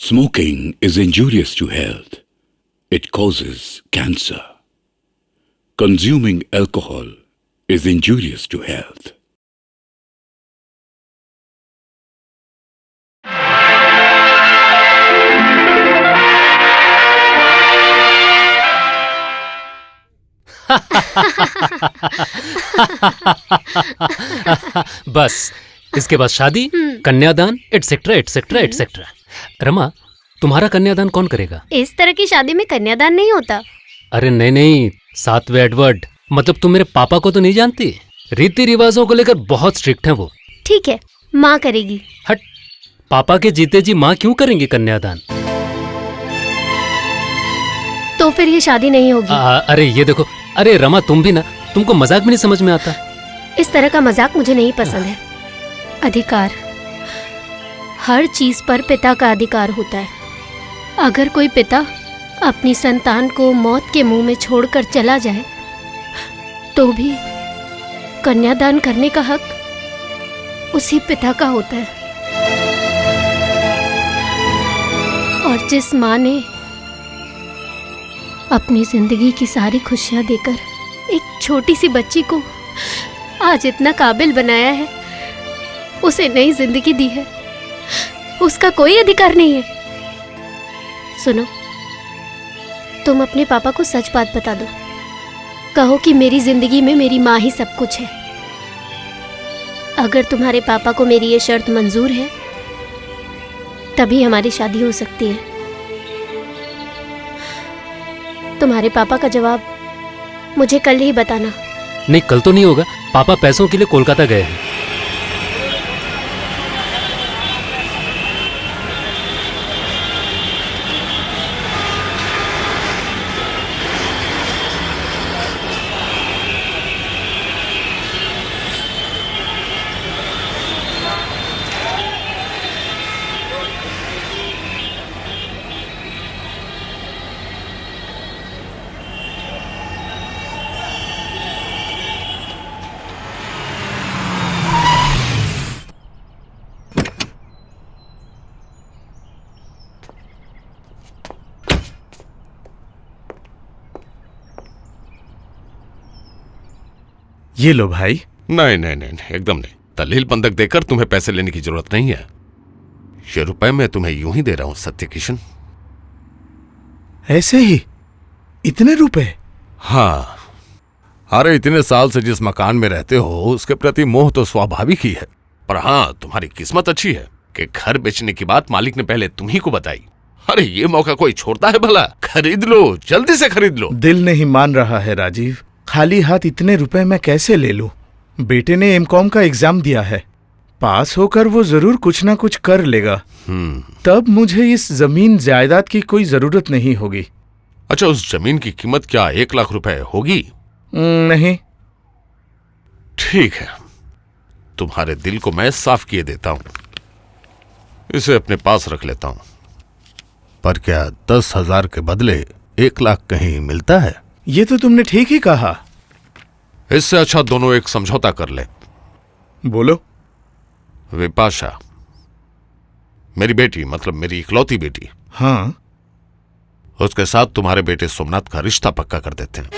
Smoking is injurious to health. It causes cancer. Consuming alcohol is injurious to health. बस इसके बाद शादी, कन्यादान, एटसेट्रा एटसेट्रा एटसेट्रा। रमा, तुम्हारा कन्यादान कौन करेगा? इस तरह की शादी में कन्यादान नहीं होता। अरे नहीं नहीं, 7वें एडवर्ड, मतलब तुम मेरे पापा को तो नहीं जानती? रीति रिवाजों को लेकर बहुत स्ट्रिक्ट हैं वो। ठीक है, माँ करेगी। हट, पापा के जीते जी माँ क्यों करेंगी कन्यादान? तो फिर ये शादी नहीं होगी। अरे ये देखो, अरे रमा तुम भी ना, तुमको मजाक भी नहीं समझ में आता। इस तरह का मजाक मुझे नहीं पसंद है। अधिकार, हर चीज पर पिता का अधिकार होता है। अगर कोई पिता अपनी संतान को मौत के मुंह में छोड़कर चला जाए तो भी कन्यादान करने का हक उसी पिता का होता है। और जिस माँ ने अपनी जिंदगी की सारी खुशियां देकर एक छोटी सी बच्ची को आज इतना काबिल बनाया है, उसे नई जिंदगी दी है, उसका कोई अधिकार नहीं है। सुनो, तुम अपने पापा को सच बात बता दो। कहो कि मेरी जिंदगी में मेरी माँ ही सब कुछ है। अगर तुम्हारे पापा को मेरी ये शर्त मंजूर है तभी हमारी शादी हो सकती है। तुम्हारे पापा का जवाब मुझे कल ही बताना। नहीं, कल तो नहीं होगा, पापा पैसों के लिए कोलकाता गए हैं। ये लो भाई। नहीं नहीं नहीं नहीं, एकदम नहीं। दलील बंधक देकर तुम्हें पैसे लेने की जरूरत नहीं है। ये रुपए मैं तुम्हें यूं ही दे रहा हूं सत्य किशन। ऐसे ही? इतने रुपए? हाँ, अरे इतने साल से जिस मकान में रहते हो उसके प्रति मोह तो स्वाभाविक ही है। पर हाँ, तुम्हारी किस्मत अच्छी है कि घर बेचने की बात मालिक ने पहले तुम्ही को बताई। अरे ये मौका कोई छोड़ता है भला? खरीद लो, जल्दी से खरीद लो। दिल नहीं मान रहा है राजीव। खाली हाथ इतने रुपए मैं कैसे ले लूं? बेटे ने एमकॉम का एग्जाम दिया है, पास होकर वो जरूर कुछ ना कुछ कर लेगा। तब मुझे इस जमीन जायदाद की कोई जरूरत नहीं होगी। अच्छा, उस जमीन की कीमत क्या 1 लाख रुपए होगी? नहीं। ठीक है, तुम्हारे दिल को मैं साफ किए देता हूं। इसे अपने पास रख लेता हूं। पर क्या 10,000 के बदले 1 लाख कहीं मिलता है? ये तो तुमने ठीक ही कहा। इससे अच्छा दोनों एक समझौता कर ले। बोलो। विपाशा मेरी बेटी, मतलब मेरी इकलौती बेटी। हाँ। उसके साथ तुम्हारे बेटे सोमनाथ का रिश्ता पक्का कर देते हैं।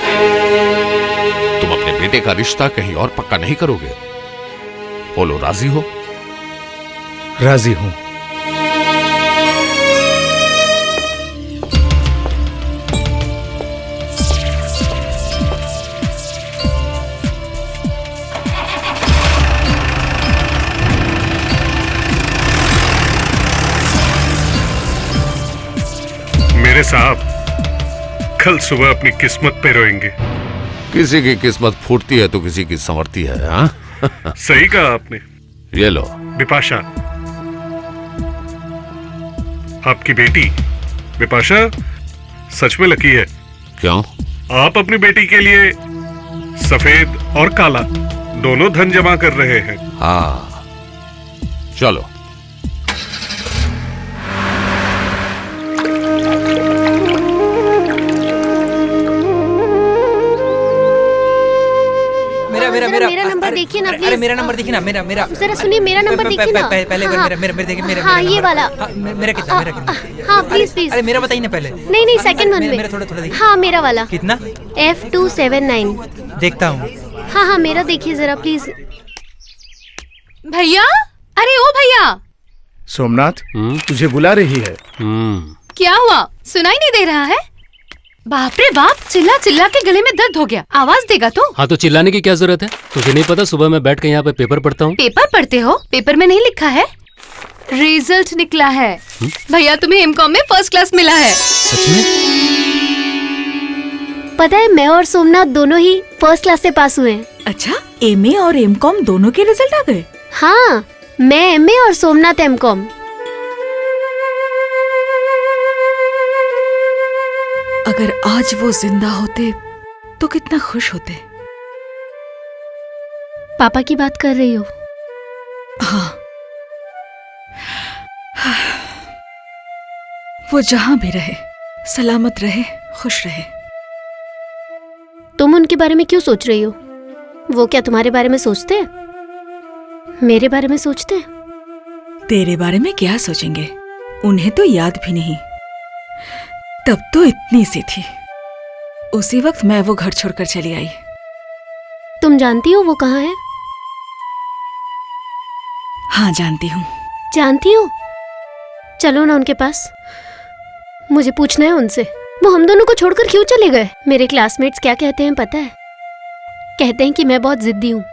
तुम अपने बेटे का रिश्ता कहीं और पक्का नहीं करोगे? बोलो, राजी हो? राजी हूं। मेरे साहब, कल सुबह अपनी किस्मत पे रोएंगे। किसी की किस्मत फूटती है तो किसी की संवरती है। हाँ? सही कहा आपने। ये लो। विपाशा, आपकी बेटी विपाशा सच में लकी है। क्यों? आप अपनी बेटी के लिए सफेद और काला दोनों धन जमा कर रहे हैं। हाँ, चलो। मेरा नंबर देखिए ना अरे प्लीज। मेरा नंबर देखिए ना, मेरा मेरा जरा सुनिए, मेरा नंबर देखिए ना। पहले हाँ, मेरा मेरा देखिए, मेरा हाँ, मेरा ये नंबर। वाला। हाँ, मेरा कितना, मेरा कितना? हाँ प्लीज प्लीज। अरे मेरा बताइए ना पहले। नहीं सेकंड वन में। मेरा थोड़ा थोड़ा देखिए। हाँ मेरा वाला। कितना? F279। देखता हूँ। हाँ मेरा देखिए जरा प्लीज। भैया, अरे ओ भैया, सोमनाथ, तुझे बुला रही है। क्या हुआ? सुनाई नहीं दे रहा है? बाप रे बाप, चिल्ला चिल्ला के गले में दर्द हो गया। आवाज देगा तो? हाँ तो चिल्लाने की क्या जरूरत है? तुझे नहीं पता सुबह मैं बैठ के यहाँ पे पेपर पढ़ता हूँ। पेपर पढ़ते हो? पेपर में नहीं लिखा है? रिजल्ट निकला है भैया, तुम्हें एमकॉम में फर्स्ट क्लास मिला है। सच में? पता है, मैं और सोमनाथ दोनों ही फर्स्ट क्लास से पास हुए हैं। अच्छा, एमए और एमकॉम दोनों के रिजल्ट आ गए? हाँ, मैं एमए और सोमनाथ एमकॉम। अगर आज वो जिंदा होते तो कितना खुश होते। पापा की बात कर रही हो? हाँ, वो जहां भी रहे, सलामत रहे, खुश रहे। तुम उनके बारे में क्यों सोच रही हो? वो क्या तुम्हारे बारे में सोचते हैं? मेरे बारे में सोचते हैं? तेरे बारे में क्या सोचेंगे? उन्हें तो याद भी नहीं। तब तो इतनी सी थी। उसी वक्त मैं वो घर छोड़कर चली आई। तुम जानती हो वो कहाँ है? हाँ, जानती हूँ। जानती हो? चलो ना उनके पास, मुझे पूछना है उनसे, वो हम दोनों को छोड़कर क्यों चले गए? मेरे क्लासमेट्स क्या कहते हैं पता है? कहते हैं कि मैं बहुत जिद्दी हूँ।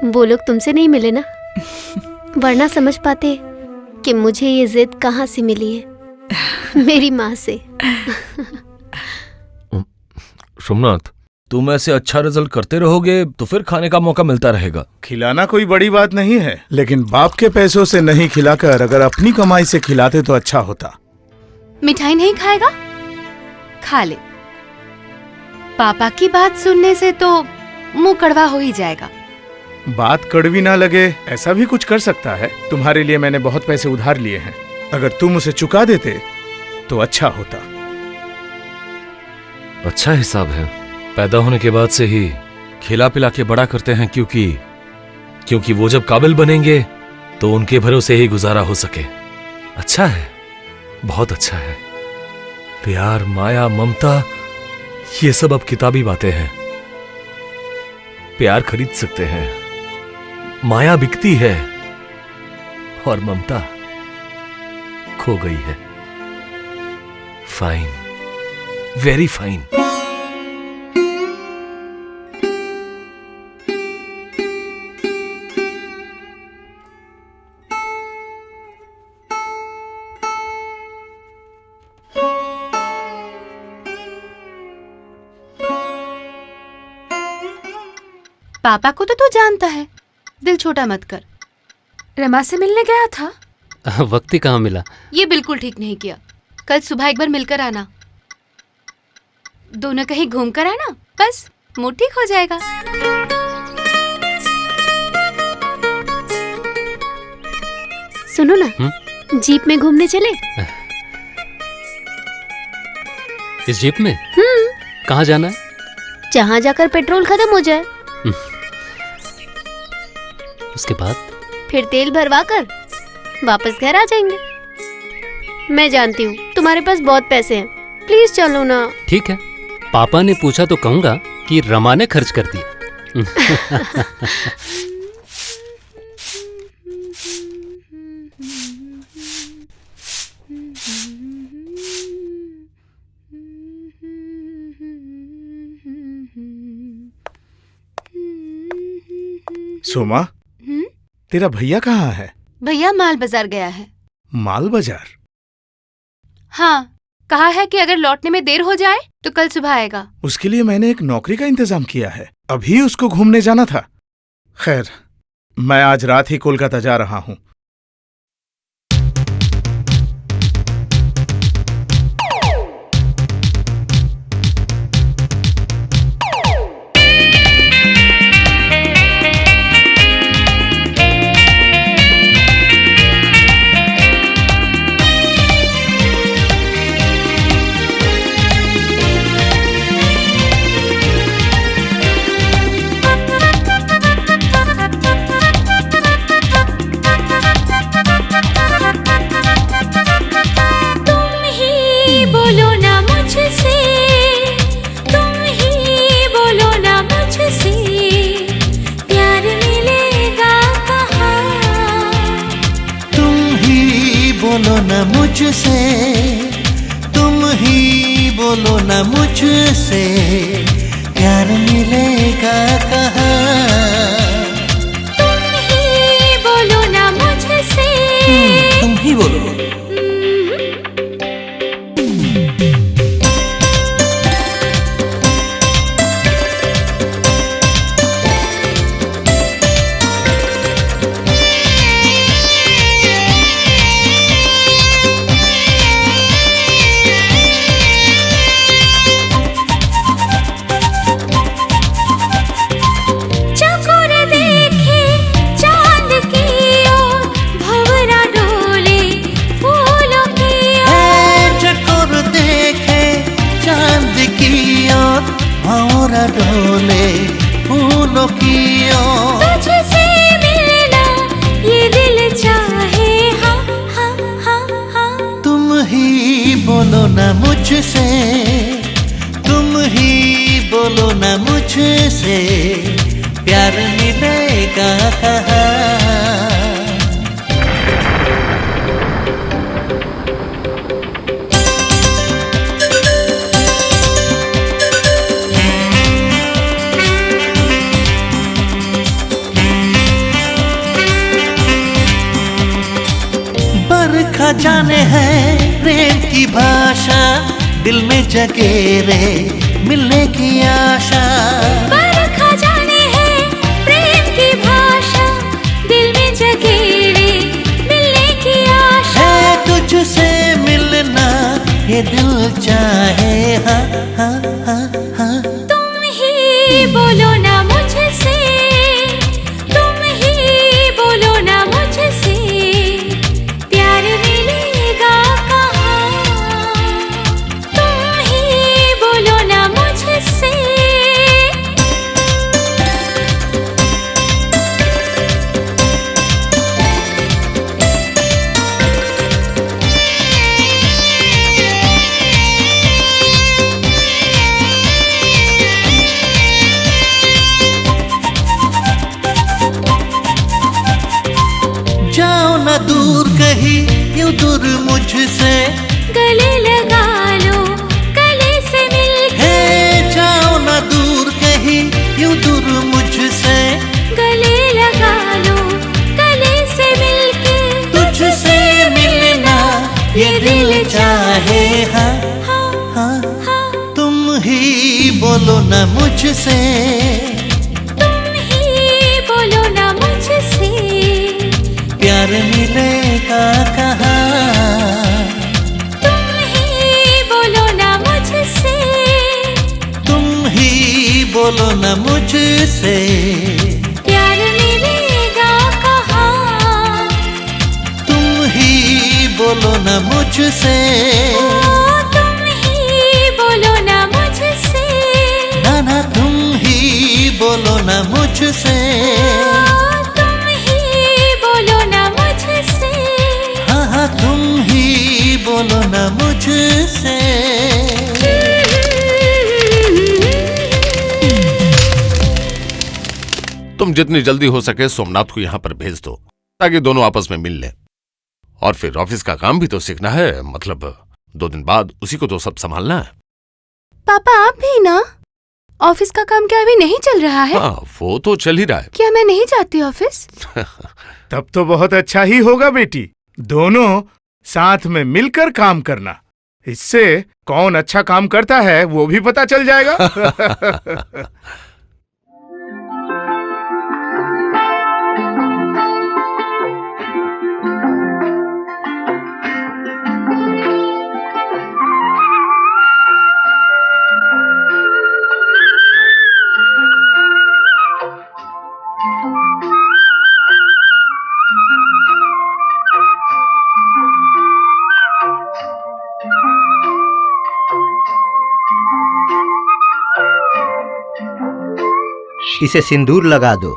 वो लोग तुमसे नहीं मिले ना, वरना समझ पाते कि मुझे ये जिद कहाँ से मिली है। मेरी माँ से। सोमनाथ, तुम ऐसे अच्छा रिजल्ट करते रहोगे तो फिर खाने का मौका मिलता रहेगा। खिलाना कोई बड़ी बात नहीं है, लेकिन बाप के पैसों से नहीं खिलाकर अगर अपनी कमाई से खिलाते तो अच्छा होता। मिठाई नहीं खाएगा? खा ले। पापा की बात सुनने से तो मुंह कड़वा हो ही जाएगा। बात कड़वी ना लगे ऐसा भी कुछ कर सकता है। तुम्हारे लिए मैंने बहुत पैसे उधार लिए हैं, अगर तुम उसे चुका देते तो अच्छा होता। अच्छा हिसाब है। पैदा होने के बाद से ही खिला पिला के बड़ा करते हैं, क्योंकि वो जब काबिल बनेंगे तो उनके भरोसे ही गुजारा हो सके। अच्छा है, बहुत अच्छा है। प्यार, माया, ममता, ये सब अब किताबी बातें हैं। प्यार खरीद सकते हैं, माया बिकती है और ममता खो गई है। Fine, very fine. पापा को तो तू जानता है, दिल छोटा मत कर। रमा से मिलने गया था, वक्त ही कहाँ मिला। ये बिल्कुल ठीक नहीं किया। कल सुबह एक बार मिलकर आना, दोनों कहीं घूम कर आना, बस मूड ठीक हो जाएगा। सुनो ना, जीप में घूमने चले? इस जीप में? कहाँ जाना है? जहाँ जाकर पेट्रोल खत्म हो जाए। उसके बाद? फिर तेल भरवा कर वापस घर आ जाएंगे। मैं जानती हूँ तुम्हारे पास बहुत पैसे हैं, प्लीज चलो ना। ठीक है, पापा ने पूछा तो कहूंगा कि रमा ने खर्च कर दिया। सोमा, तेरा भैया कहाँ है? भैया माल बाजार गया है। माल बाजार? हाँ, कहा है कि अगर लौटने में देर हो जाए तो कल सुबह आएगा। उसके लिए मैंने एक नौकरी का इंतजाम किया है, अभी उसको घूमने जाना था। खैर, मैं आज रात ही कोलकाता जा रहा हूँ। मुझसे, तुम ही बोलो ना मुझसे, प्यार मिलेगा कहाँ? तुम ही बोलो ना मुझसे, तुम ही बोलो। डोले फूलों की ओर, तुझसे मिलना ये दिल चाहे, हाँ हाँ हाँ हाँ। तुम ही बोलो ना मुझसे, तुम ही बोलो ना मुझसे, प्यार मिलेगा कहाँ? बरखा जाने है प्रेम की भाषा, दिल में जगे रे मिलने की आशा। बरखा जाने है प्रेम की भाषा, दिल में जगे रे मिलने की आशा। है तुझसे मिलना ये दिल चाहे, हाँ हाँ हाँ हाँ। तुम ही बोलो ना मुझसे, तुम ही बोलो ना मुझसे, प्यार मिलेगा कहाँ? तुम ही बोलो ना मुझसे। जाओ ना दूर कहीं यूं दूर मुझसे, गले लगा लो गले से मिलके। जाओ ना दूर कहीं यूं दूर मुझसे, गले लगा लो गले से मिलके। तुझसे मिलना ये दिल चाहे, हाँ हाँ हाँ। तुम ही बोलो ना मुझसे, तुम ही बोलो ना मुझसे, प्यार मिलेगा कहाँ? तुम ही बोलो ना मुझसे, तुम ही बोलो ना मुझसे, प्यार मिलेगा कहाँ? तुम ही बोलो ना मुझसे, ओ, तुम ही बोलो ना मुझसे, ना ना तुम ही बोलो ना मुझसे, ओ, तुम ही बोलो ना मुझसे। हाँ हाँ तुम ही बोलो ना मुझसे। तुम जितनी जल्दी हो सके सोमनाथ को यहां पर भेज दो, ताकि दोनों आपस में मिल लें। और फिर ऑफिस का काम भी तो सीखना है, मतलब 2 दिन बाद उसी को तो सब संभालना है। पापा आप भी ना? ऑफिस का काम क्या अभी नहीं चल रहा है? हाँ, वो तो चल ही रहा है। क्या मैं नहीं जाती ऑफिस? तब तो बहुत अच्छा ही होगा बेटी, दोनों साथ में मिलकर काम करना। इससे कौन अच्छा काम करता है वो भी पता चल जाएगा। इसे सिंदूर लगा दो।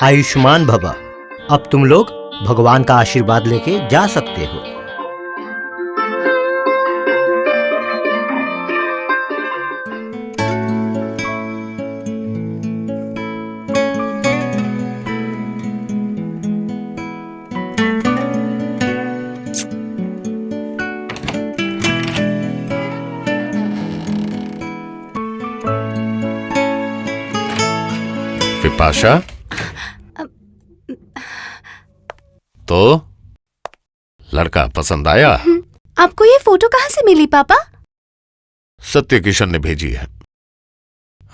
आयुष्मान भवा। अब तुम लोग भगवान का आशीर्वाद लेके जा सकते हो। विपाशा, तो लड़का पसंद आया? आपको ये फोटो कहाँ से मिली पापा? सत्य किशन ने भेजी है।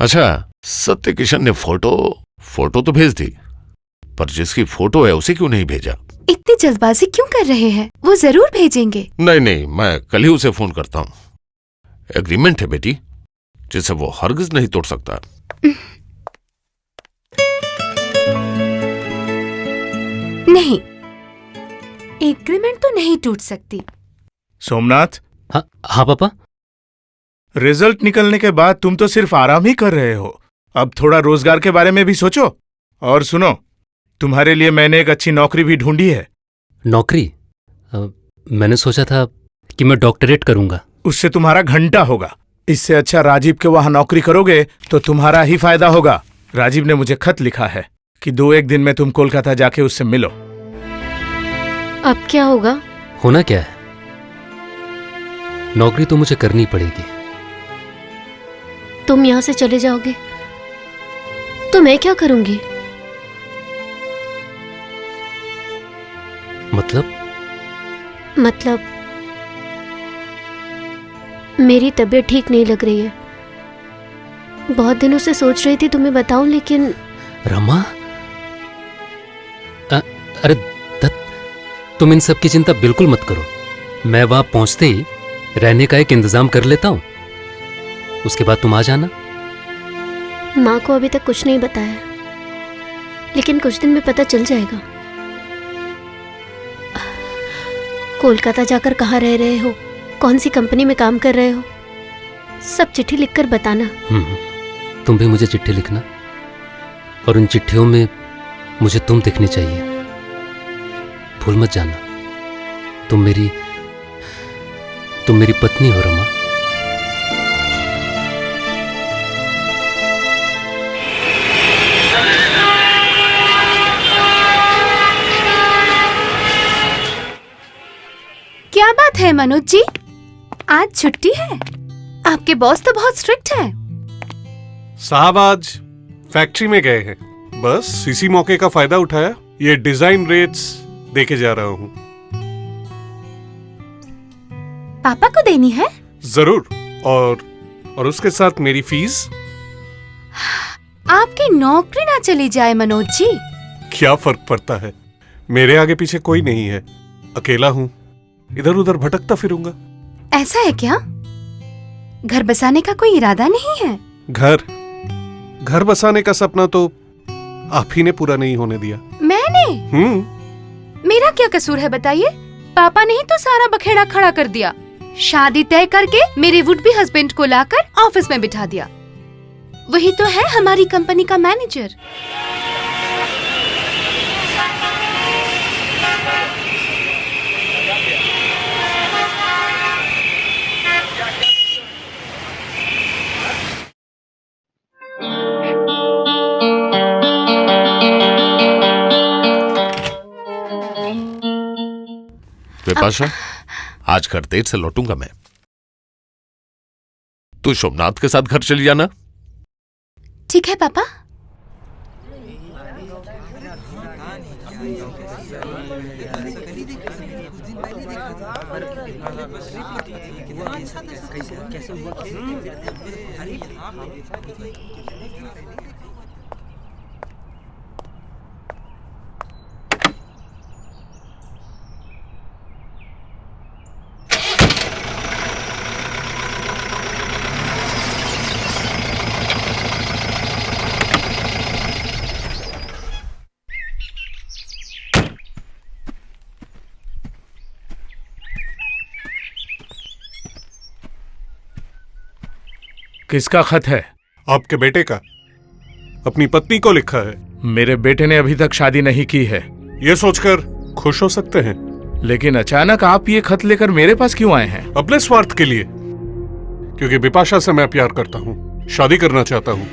अच्छा, सत्य किशन ने फोटो तो भेज दी, पर जिसकी फोटो है उसे क्यों नहीं भेजा? इतनी जल्दबाजी क्यों कर रहे हैं? वो जरूर भेजेंगे। नहीं, मैं कल ही उसे फोन करता हूं। एग्रीमेंट है बेटी, जिसे वो हरगिज नहीं तोड़ सकता। नहीं, एग्रीमेंट तो नहीं टूट सकती। सोमनाथ। हाँ पापा। रिजल्ट निकलने के बाद तुम तो सिर्फ आराम ही कर रहे हो, अब थोड़ा रोजगार के बारे में भी सोचो। और सुनो, तुम्हारे लिए मैंने एक अच्छी नौकरी भी ढूंढी है। नौकरी? मैंने सोचा था कि मैं डॉक्टरेट करूंगा। उससे तुम्हारा घंटा होगा। इससे अच्छा राजीव के वहां नौकरी करोगे तो तुम्हारा ही फायदा होगा। राजीव ने मुझे खत लिखा है कि 2-1 दिन में तुम कोलकाता जाके उससे मिलो। अब क्या होगा? होना क्या है, नौकरी तो मुझे करनी पड़ेगी। तुम यहां से चले जाओगे तो मैं क्या करूंगी? मतलब मेरी तबीयत ठीक नहीं लग रही है। बहुत दिनों से सोच रही थी तुम्हें बताऊं, लेकिन रमा, अरे दत्त, तुम इन सब की चिंता बिल्कुल मत करो। मैं वहां पहुंचते ही रहने का एक इंतजाम कर लेता हूं, उसके बाद तुम आ जाना। माँ को अभी तक कुछ नहीं बताया, लेकिन कुछ दिन में पता चल जाएगा। कोलकाता जाकर कहाँ रह रहे हो, कौन सी कंपनी में काम कर रहे हो, सब चिट्ठी लिखकर बताना। तुम भी मुझे चिट्ठी लिखना, और उन चिट्ठियों में मुझे तुम दिखनी चाहिए। भूल मत जाना, तुम मेरी पत्नी हो रमा। क्या बात है मनोज जी, आज छुट्टी है? आपके बॉस तो बहुत स्ट्रिक्ट है। साहब आज फैक्ट्री में गए हैं, बस इसी मौके का फायदा उठाया। ये डिजाइन रेट्स देके जा रहा हूँ। पापा को देनी है? जरूर, और उसके साथ मेरी फीस। आपकी नौकरी ना चली जाए मनोज जी। क्या फर्क पड़ता है, मेरे आगे पीछे कोई नहीं है, अकेला हूँ, इधर उधर भटकता फिरूंगा। ऐसा है क्या? घर बसाने का कोई इरादा नहीं है? घर बसाने का सपना तो आप ही ने पूरा नहीं होने दिया। मैंने? मेरा क्या कसूर है बताइए? पापा ने ही तो सारा बखेड़ा खड़ा कर दिया। शादी तय करके मेरे वुड बी हस्बैंड को लाकर ऑफिस में बिठा दिया। वही तो है हमारी कंपनी का मैनेजर। विपाशा, आज घर देर से लौटूंगा मैं। तू सोमनाथ के साथ घर चली जाना। ठीक है पापा। किसका खत है? आपके बेटे का, अपनी पत्नी को लिखा है। मेरे बेटे ने अभी तक शादी नहीं की है। ये सोचकर खुश हो सकते हैं, लेकिन अचानक आप ये खत लेकर मेरे पास क्यों आए हैं? अपने स्वार्थ के लिए, क्योंकि बिपाशा से मैं प्यार करता हूँ, शादी करना चाहता हूँ।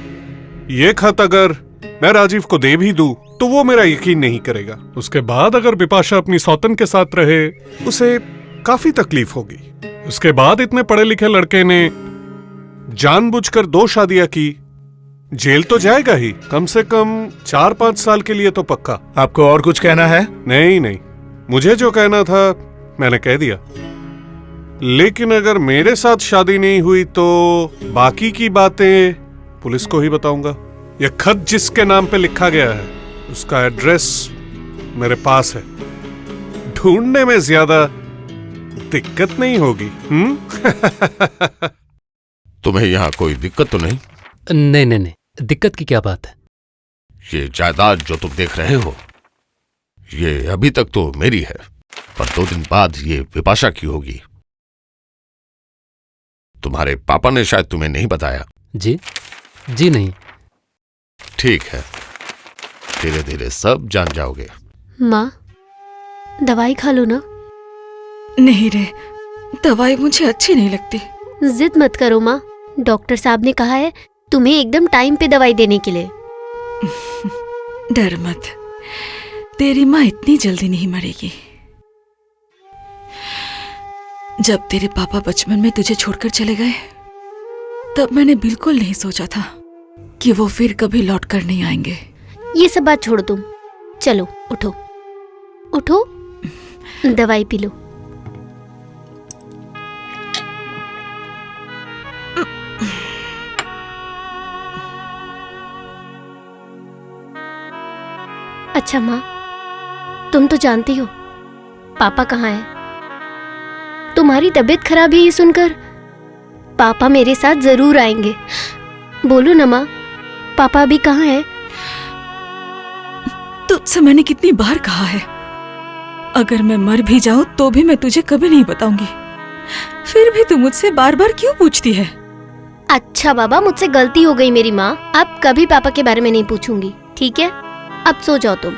ये खत अगर मैं राजीव को दे भी दूं तो वो मेरा यकीन नहीं करेगा। उसके बाद अगर बिपाशा अपनी सौतन के साथ रहे उसे काफी तकलीफ होगी। उसके बाद इतने पढ़े लिखे लड़के ने जानबूझकर 2 शादियां की, जेल तो जाएगा ही, कम से कम 4-5 साल के लिए तो पक्का। आपको और कुछ कहना है? नहीं, मुझे जो कहना था मैंने कह दिया। लेकिन अगर मेरे साथ शादी नहीं हुई तो बाकी की बातें पुलिस को ही बताऊंगा। यह खत जिसके नाम पे लिखा गया है उसका एड्रेस मेरे पास है, ढूंढने में ज्यादा दिक्कत नहीं होगी। तुम्हें यहाँ कोई दिक्कत तो नहीं? नहीं, दिक्कत की क्या बात है? ये जायदाद जो तुम देख रहे हो ये अभी तक तो मेरी है, पर 2 दिन बाद ये विपाशा की होगी। तुम्हारे पापा ने शायद तुम्हें नहीं बताया। जी नहीं। ठीक है, धीरे धीरे सब जान जाओगे। माँ, दवाई खा लो ना। नहीं रे, दवाई मुझे अच्छी नहीं लगती। जिद मत करो माँ, डॉक्टर साहब ने कहा है तुम्हें एकदम टाइम पे दवाई देने के लिए। डर मत, तेरी माँ इतनी जल्दी नहीं मरेगी। जब तेरे पापा बचपन में तुझे छोड़कर चले गए तब मैंने बिल्कुल नहीं सोचा था कि वो फिर कभी लौट कर नहीं आएंगे। ये सब बात छोड़ो तुम, चलो उठो, दवाई पी लो। अच्छा माँ, तुम तो जानती हो पापा कहाँ हैं। तुम्हारी तबीयत खराब है ये सुनकर पापा मेरे साथ जरूर आएंगे। बोलो ना माँ, पापा अभी कहाँ हैं? तुझसे मैंने कितनी बार कहा है, अगर मैं मर भी जाऊं तो भी मैं तुझे कभी नहीं बताऊंगी। फिर भी तू मुझसे बार बार क्यों पूछती है? अच्छा बाबा, मुझसे गलती हो गई मेरी माँ, अब कभी पापा के बारे में नहीं पूछूंगी, ठीक है? अब सो जाओ तुम।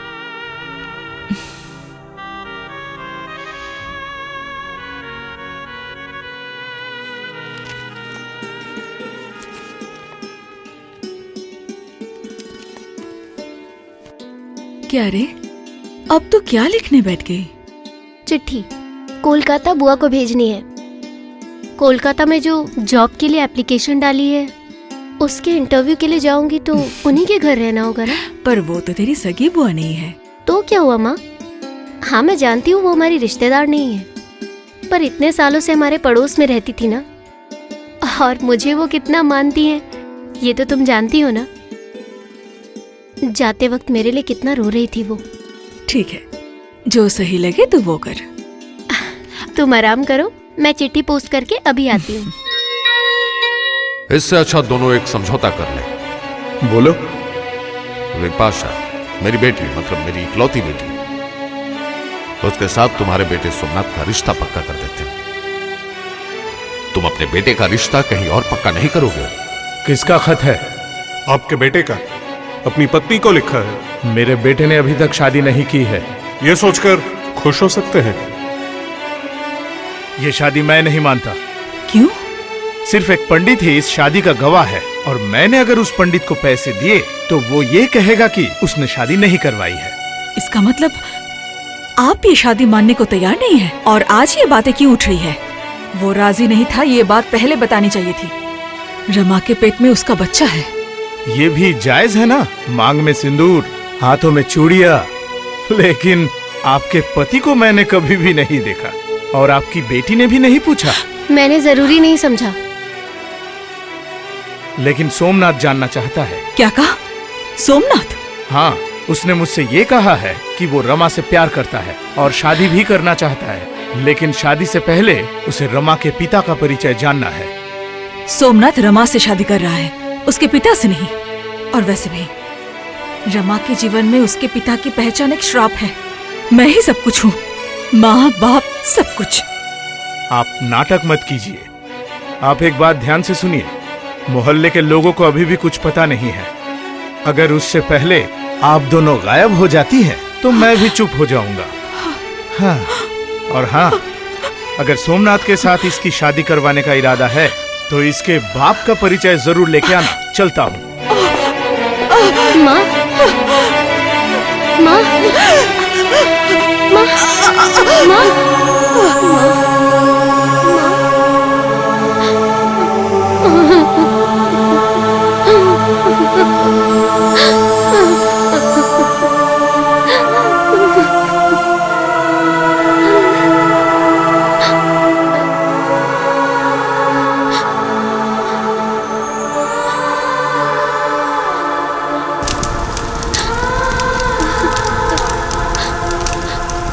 क्या रे, अब तो क्या लिखने बैठ गई? चिट्ठी कोलकाता बुआ को भेजनी है। कोलकाता में जो जॉब के लिए एप्लीकेशन डाली है उसके इंटरव्यू के लिए जाऊंगी तो उन्हीं के घर रहना होगा ना। पर वो तो तेरी सगी बुआ नहीं है। तो क्या हुआ माँ? हाँ मैं जानती हूँ वो हमारी रिश्तेदार नहीं है, पर इतने सालों से हमारे पड़ोस में रहती थी ना, और मुझे वो कितना मानती हैं ये तो तुम जानती हो ना। जाते वक्त मेरे लिए कितना रो रही थी वो। ठीक है, जो सही लगे तो वो कर। तुम आराम करो, मैं चिट्ठी पोस्ट करके अभी आती हूँ। इससे अच्छा दोनों एक समझौता कर ले। बोलो। विपाशा मेरी बेटी, मतलब मेरी इकलौती बेटी, उसके साथ तुम्हारे बेटे सोमनाथ का रिश्ता पक्का कर देते हैं। तुम अपने बेटे का रिश्ता कहीं और पक्का नहीं करोगे। किसका खत है? आपके बेटे का, अपनी पत्नी को लिखा है। मेरे बेटे ने अभी तक शादी नहीं की है। ये सोचकर खुश हो सकते हैं। ये शादी मैं नहीं मानता। क्यों? सिर्फ एक पंडित ही इस शादी का गवाह है, और मैंने अगर उस पंडित को पैसे दिए तो वो ये कहेगा कि उसने शादी नहीं करवाई है। इसका मतलब आप ये शादी मानने को तैयार नहीं है, और आज ये बातें क्यों उठ रही है? वो राजी नहीं था, ये बात पहले बतानी चाहिए थी। रमा के पेट में उसका बच्चा है। ये भी जायज है ना, मांग में सिंदूर, हाथों में चूड़ियां। लेकिन आपके पति को मैंने कभी भी नहीं देखा, और आपकी बेटी ने भी नहीं पूछा। मैंने जरूरी नहीं समझा। लेकिन सोमनाथ जानना चाहता है। क्या कहा? सोमनाथ? हाँ, उसने मुझसे ये कहा है कि वो रमा से प्यार करता है और शादी भी करना चाहता है, लेकिन शादी से पहले उसे रमा के पिता का परिचय जानना है। सोमनाथ रमा से शादी कर रहा है, उसके पिता से नहीं। और वैसे भी रमा के जीवन में उसके पिता की पहचान एक श्राप है। मैं ही सब कुछ हूँ, माँ बाप सब कुछ। आप नाटक मत कीजिए। आप एक बात ध्यान से सुनिए, मोहल्ले के लोगों को अभी भी कुछ पता नहीं है। अगर उससे पहले आप दोनों गायब हो जाती हैं तो मैं भी चुप हो जाऊंगा। हाँ, और हाँ, अगर सोमनाथ के साथ इसकी शादी करवाने का इरादा है तो इसके बाप का परिचय जरूर लेके आना। चलता हूँ। माँ, माँ, माँ, माँ,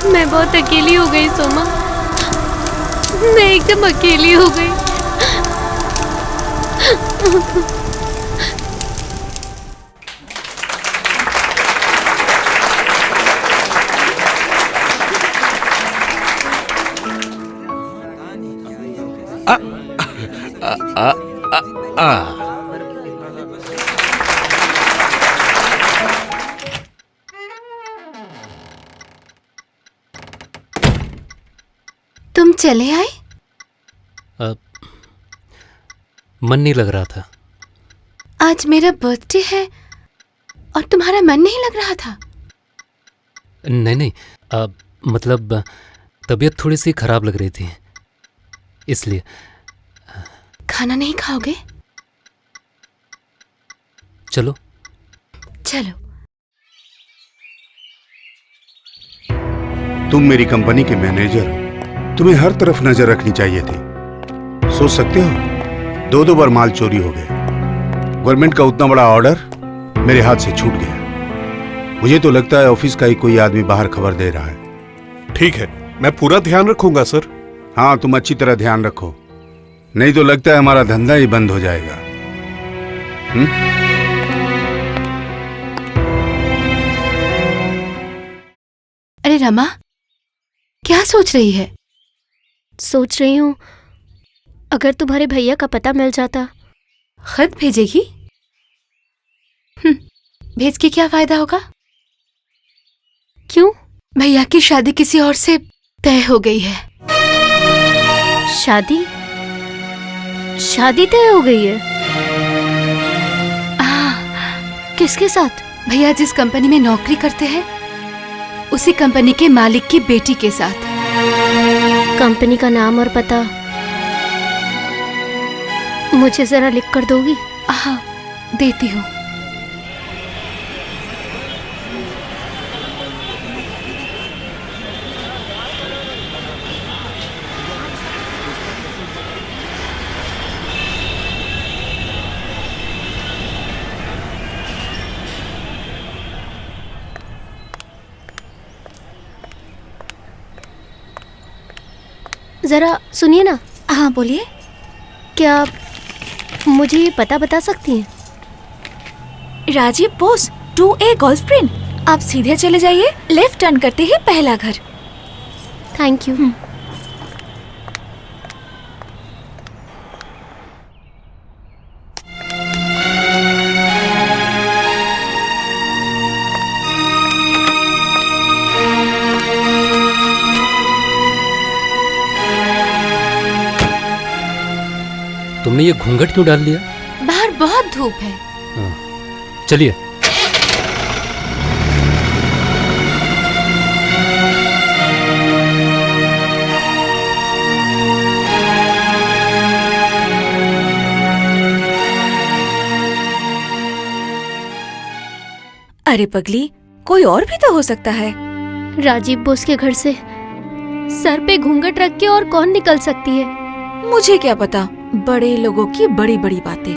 मैं बहुत अकेली हो गई सोमा। मैं एकदम अकेली हो गई। तुम चले आए? मन नहीं लग रहा था। आज मेरा बर्थडे है और तुम्हारा मन नहीं लग रहा था? नहीं नहीं, मतलब तबीयत थोड़ी सी खराब लग रही थी, इसलिए। खाना नहीं खाओगे? चलो। चलो। तुम मेरी कंपनी के मैनेजर हो, तुम्हें हर तरफ नजर रखनी चाहिए थी। सोच सकते हो, 2 बार माल चोरी हो गया। गवर्नमेंट का उतना बड़ा ऑर्डर मेरे हाथ से छूट गया। मुझे तो लगता है ऑफिस का ही कोई आदमी बाहर खबर दे रहा है। ठीक है, मैं पूरा ध्यान रखूंगा सर। हाँ, तुम अच्छी तरह ध्यान रखो, नहीं तो लगता है हमारा धंधा ही बंद हो जाएगा। अरे रमा, क्या सोच रही है? सोच रही हूँ अगर तुम्हारे भैया का पता मिल जाता। खत भेजेगी? भेज के क्या फायदा होगा? क्यों? भैया की शादी किसी और से तय हो गई है। शादी? शादी तय हो गई है? किसके साथ? भैया जिस कंपनी में नौकरी करते हैं उसी कंपनी के मालिक की बेटी के साथ। कंपनी का नाम और पता मुझे जरा लिख कर दोगी? हाँ, देती हूँ। जरा सुनिए ना। हाँ बोलिए। क्या आप मुझे ये पता बता सकती हैं? Rajiv Bose 2A golf green. आप सीधे चले जाइए, लेफ्ट टर्न करते ही पहला घर। Thank you. तुमने ये घूंघट क्यों डाल लिया? बाहर बहुत धूप है। चलिए। अरे पगली, कोई और भी तो हो सकता है। राजीव बोस के घर से सर पे घूंघट रख के और कौन निकल सकती है? मुझे क्या पता, बड़े लोगों की बड़ी बड़ी बातें।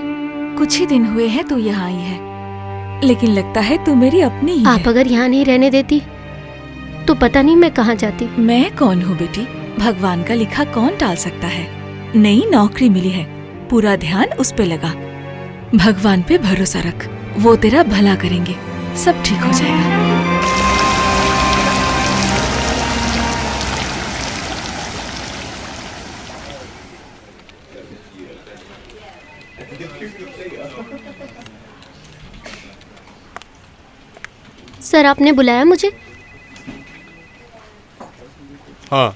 कुछ ही दिन हुए हैं तू यहाँ आई है, लेकिन लगता है तू मेरी अपनी ही आप अगर यहाँ नहीं रहने देती तो पता नहीं मैं कहाँ जाती। मैं कौन हूँ बेटी? भगवान का लिखा कौन टाल सकता है। नई नौकरी मिली है, पूरा ध्यान उस पे लगा। भगवान पे भरोसा रख, वो तेरा भला करेंगे, सब ठीक हो जाएगा। सर आपने बुलाया मुझे? हाँ,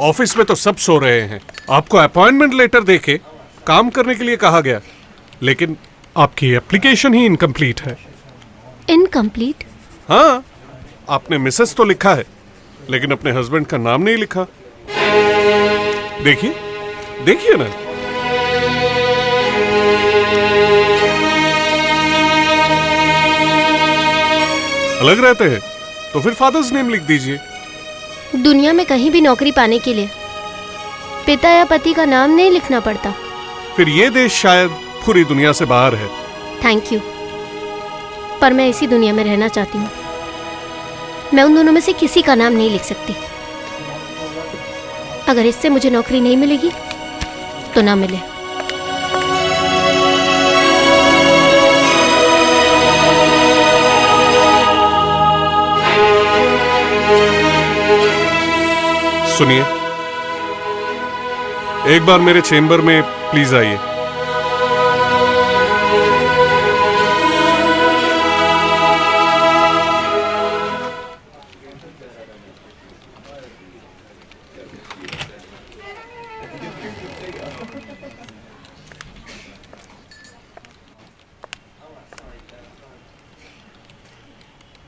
ऑफिस में तो सब सो रहे हैं। आपको अपॉइंटमेंट लेटर देके काम करने के लिए कहा गया, लेकिन आपकी एप्लीकेशन ही इनकम्प्लीट है। इनकम्प्लीट? हाँ, आपने मिसेस तो लिखा है, लेकिन अपने हस्बैंड का नाम नहीं लिखा। देखिए, देखिए ना। अलग रहते हैं तो फिर फादर्स नेम लिख दीजिए। दुनिया में कहीं भी नौकरी पाने के लिए पिता या पति का नाम नहीं लिखना पड़ता। फिर ये देश शायद पूरी दुनिया से बाहर है। थैंक यू, पर मैं इसी दुनिया में रहना चाहती हूँ। मैं उन दोनों में से किसी का नाम नहीं लिख सकती। अगर इससे मुझे नौकरी नहीं मिलेगी तो ना मिले। सुनिए, एक बार मेरे चेंबर में प्लीज आइए।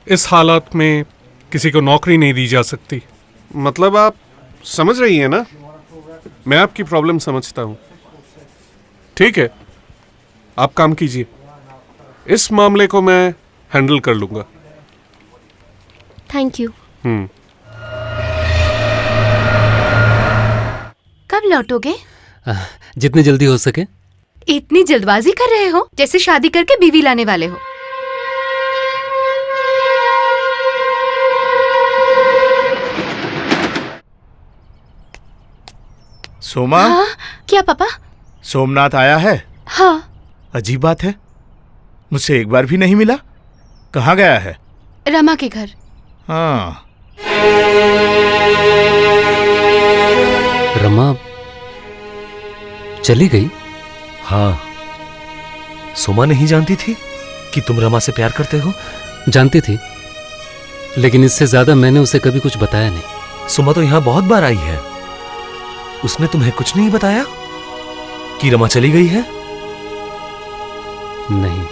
इस हालात में किसी को नौकरी नहीं दी जा सकती। मतलब आप समझ रही हैं ना? मैं आपकी प्रॉब्लम समझता हूं। ठीक है, आप काम कीजिए, इस मामले को मैं हैंडल कर लूंगा। Thank you. कब लौटोगे? जितनी जल्दी हो सके। इतनी जल्दबाजी कर रहे हो जैसे शादी करके बीवी लाने वाले हो। सोमा। हाँ, क्या पापा? सोमनाथ आया है? हाँ। अजीब बात है, मुझसे एक बार भी नहीं मिला। कहाँ गया है? रमा के घर। हाँ। रमा चली गई? हाँ, सोमा नहीं जानती थी कि तुम रमा से प्यार करते हो? जानती थी, लेकिन इससे ज्यादा मैंने उसे कभी कुछ बताया नहीं। सोमा तो यहाँ बहुत बार आई है, उसने तुम्हें कुछ नहीं बताया कि रमा चली गई है? नहीं।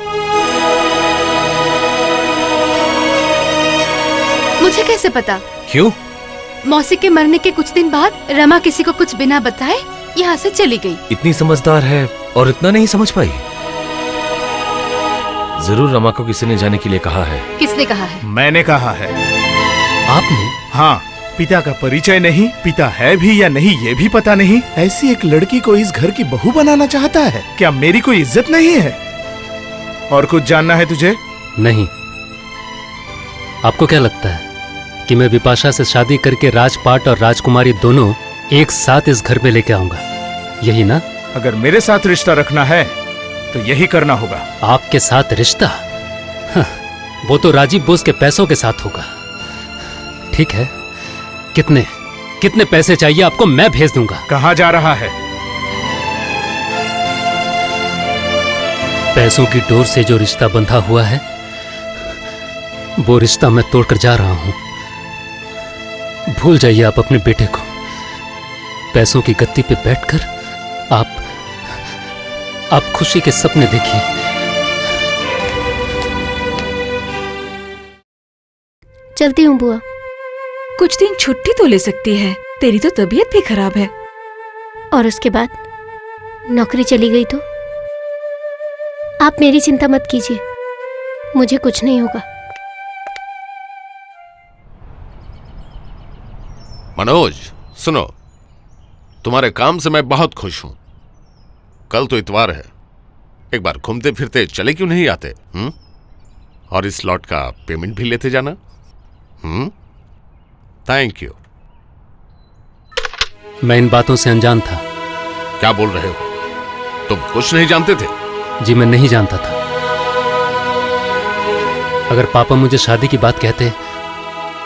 मुझे कैसे पता? क्यों? मौसी के मरने के कुछ दिन बाद रमा किसी को कुछ बिना बताए यहाँ से चली गई। इतनी समझदार है और इतना नहीं समझ पाई? जरूर रमा को किसी ने जाने के लिए कहा है। किसने कहा है? मैंने कहा है। आपने? हाँ, पिता का परिचय नहीं, पिता है भी या नहीं ये भी पता नहीं, ऐसी एक लड़की को इस घर की बहू बनाना चाहता है। क्या मेरी कोई इज्जत नहीं है? और कुछ जानना है तुझे? नहीं। आपको क्या लगता है कि मैं बिपाशा से शादी करके राजपाट और राजकुमारी दोनों एक साथ इस घर में लेके आऊंगा, यही ना? अगर मेरे साथ रिश्ता रखना है तो यही करना होगा। आपके साथ रिश्ता? हाँ, वो तो राजीव बोस के पैसों के साथ होगा। ठीक है, कितने कितने पैसे चाहिए आपको? मैं भेज दूंगा। कहाँ जा रहा है? पैसों की डोर से जो रिश्ता बंधा हुआ है वो रिश्ता मैं तोड़कर जा रहा हूं। भूल जाइए आप अपने बेटे को। पैसों की गद्दी पे बैठकर आप खुशी के सपने देखिए। चलती हूँ बुआ। कुछ दिन छुट्टी तो ले सकती है, तेरी तो तबीयत भी खराब है। और उसके बाद नौकरी चली गई तो? आप मेरी चिंता मत कीजिए, मुझे कुछ नहीं होगा। मनोज सुनो, तुम्हारे काम से मैं बहुत खुश हूं। कल तो इतवार है, एक बार घूमते फिरते चले क्यों नहीं आते? और इस लॉट का पेमेंट भी लेते जाना। Thank you. मैं इन बातों से अनजान था। क्या बोल रहे हो? तुम कुछ नहीं जानते थे? जी मैं नहीं जानता था। अगर पापा मुझे शादी की बात कहते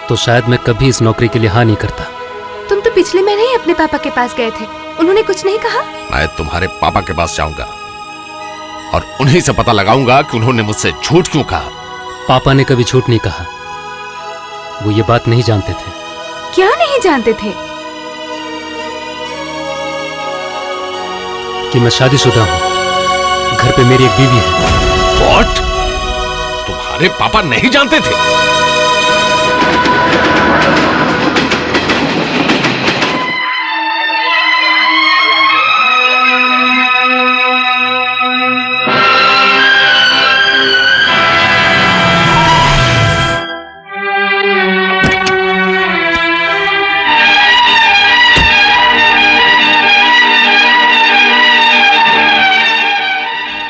तो शायद मैं कभी इस नौकरी के लिए हाँ नहीं करता। तुम तो पिछले महीने ही अपने पापा के पास गए थे, उन्होंने कुछ नहीं कहा? मैं तुम्हारे पापा के पास जाऊंगा और उन्हीं से पता लगाऊंगा कि उन्होंने मुझसे झूठ क्यों कहा। पापा ने कभी झूठ नहीं कहा। वो ये बात नहीं जानते थे। क्या नहीं जानते थे? कि मैं शादीशुदा हूं, घर पे मेरी एक बीवी है। What? तुम्हारे पापा नहीं जानते थे?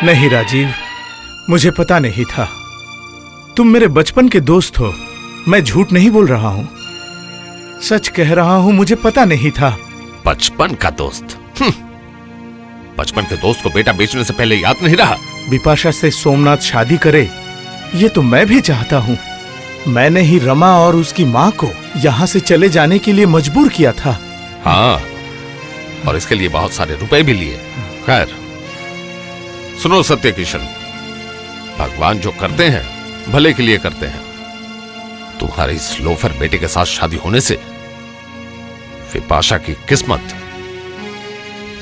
नहीं राजीव, मुझे पता नहीं था। तुम मेरे बचपन के दोस्त हो। मैं झूठ नहीं बोल रहा हूं, सच कह रहा हूं। मुझे पता नहीं था। बचपन का दोस्त? बचपन के दोस्त को बेटा बेचने से पहले याद नहीं रहा? बिपाशा से सोमनाथ शादी करे, ये तो मैं भी चाहता हूं। मैंने ही रमा और उसकी माँ को यहाँ से चले जाने के लिए मजबूर किया था। हाँ, और इसके लिए बहुत सारे रुपए भी लिए। खैर सुनो सत्य किशन, भगवान जो करते हैं भले के लिए करते हैं। तुम्हारी इस लोफर बेटे के साथ शादी होने से विपाशा की किस्मत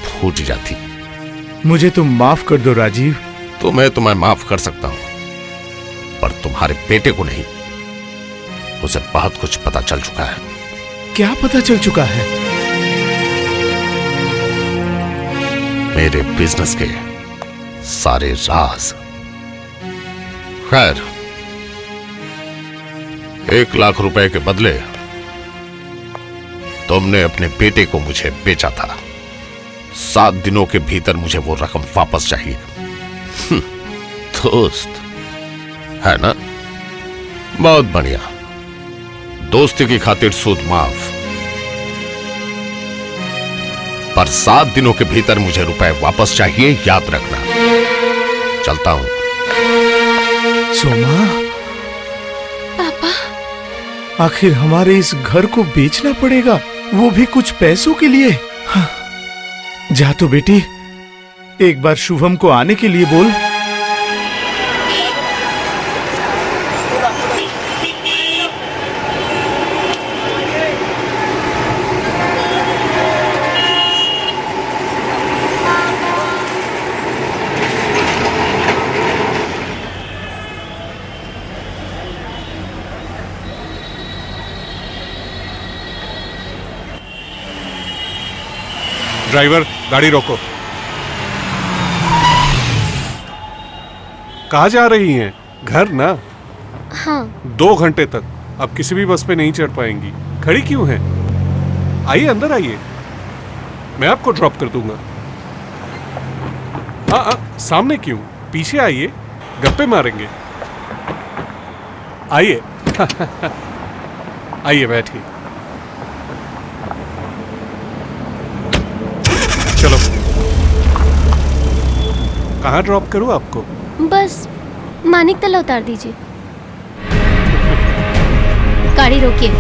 फूट जाती। मुझे तुम माफ कर दो राजीव। तो मैं तुम्हें माफ कर सकता हूं, पर तुम्हारे बेटे को नहीं। उसे बहुत कुछ पता चल चुका है। क्या पता चल चुका है? मेरे बिजनेस के सारे राज। खैर 1 लाख रुपए के बदले तुमने अपने बेटे को मुझे बेचा था। 7 दिनों के भीतर मुझे वो रकम वापस चाहिए। दोस्त है ना? बहुत बढ़िया। दोस्ती की खातिर सूद माफ, पर 7 दिनों के भीतर मुझे रुपए वापस चाहिए, याद रखना। चलता हूं। सोमा, पापा, आखिर हमारे इस घर को बेचना पड़ेगा, वो भी कुछ पैसों के लिए। हाँ। जा तो बेटी, एक बार शुभम को आने के लिए बोल। ड्राइवर, गाड़ी रोको। कहाँ जा रही हैं? घर ना? हाँ। 2 घंटे तक अब किसी भी बस पे नहीं चढ़ पाएंगी। खड़ी क्यों हैं? आइए, अंदर आइए, मैं आपको ड्रॉप कर दूंगा। हाँ, सामने क्यों? पीछे आइए, गप्पे मारेंगे। आइए। आइए, बैठिए। चलो, कहाँ ड्रॉप करूँ आपको? बस मानिक तला उतार दीजिए। गाड़ी रोकिए।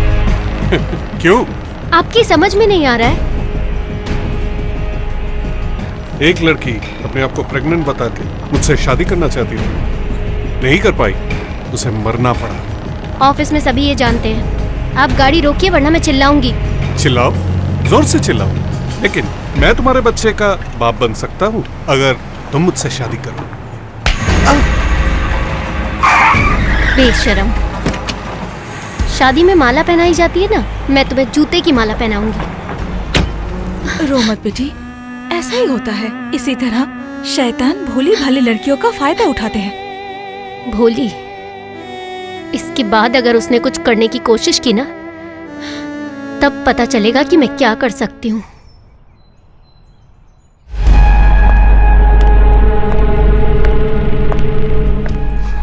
क्यों? आपकी समझ में नहीं आ रहा है? एक लड़की अपने आप को प्रेग्नेंट बता के मुझसे शादी करना चाहती थी, नहीं कर पाई, उसे मरना पड़ा। ऑफिस में सभी ये जानते हैं। आप गाड़ी रोकिए वरना मैं चिल्लाऊंगी। चिल्लाओ, जोर से चिल्लाओ, लेकिन मैं तुम्हारे बच्चे का बाप बन सकता हूँ अगर तुम मुझसे शादी करो। बेशरम। शादी में माला पहनाई जाती है ना, मैं तुम्हें जूते की माला पहनाऊंगी। रो मत बेटी, ऐसा ही होता है। इसी तरह शैतान भोली भाली लड़कियों का फायदा उठाते हैं। भोली? इसके बाद अगर उसने कुछ करने की कोशिश की ना, तब पता चलेगा कि मैं क्या कर सकती हूँ।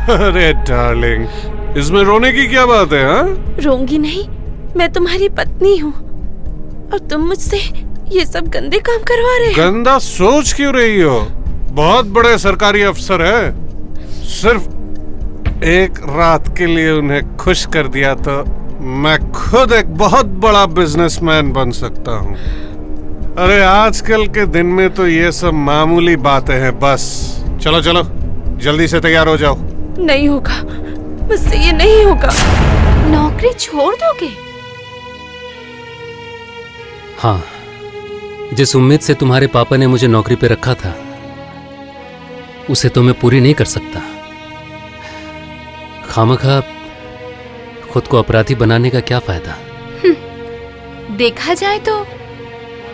अरे डार्लिंग, इसमें रोने की क्या बात है? हाँ, रोंगी नहीं, मैं तुम्हारी पत्नी हूँ और तुम मुझसे ये सब गंदे काम करवा रहे हो। गंदा सोच क्यों रही हो? बहुत बड़े सरकारी अफसर है, सिर्फ एक रात के लिए उन्हें खुश कर दिया तो मैं खुद एक बहुत बड़ा बिजनेसमैन बन सकता हूँ। अरे आजकल के दिन में तो ये सब मामूली बातें हैं बस। चलो चलो, जल्दी से तैयार हो जाओ। नहीं होगा, मुझसे ये नहीं होगा। नौकरी छोड़ दोगे? हाँ, जिस उम्मीद से तुम्हारे पापा ने मुझे नौकरी पे रखा था उसे तो मैं पूरी नहीं कर सकता। खामखा खुद को अपराधी बनाने का क्या फायदा। देखा जाए तो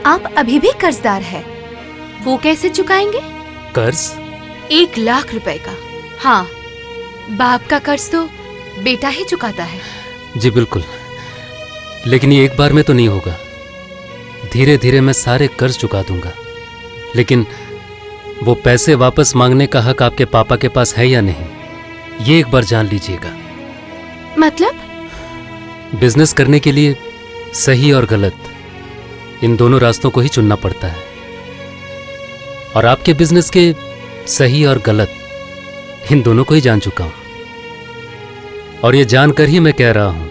आप अभी भी कर्जदार है। वो कैसे चुकाएंगे? कर्ज? 1 लाख रुपए का। हाँ, बाप का कर्ज तो बेटा ही चुकाता है। जी बिल्कुल, लेकिन ये एक बार में तो नहीं होगा। धीरे धीरे मैं सारे कर्ज चुका दूंगा। लेकिन वो पैसे वापस मांगने का हक आपके पापा के पास है या नहीं, ये एक बार जान लीजिएगा। मतलब? बिजनेस करने के लिए सही और गलत इन दोनों रास्तों को ही चुनना पड़ता है, और आपके बिजनेस के सही और गलत इन दोनों को ही जान चुका हूं। और ये जानकर ही मैं कह रहा हूं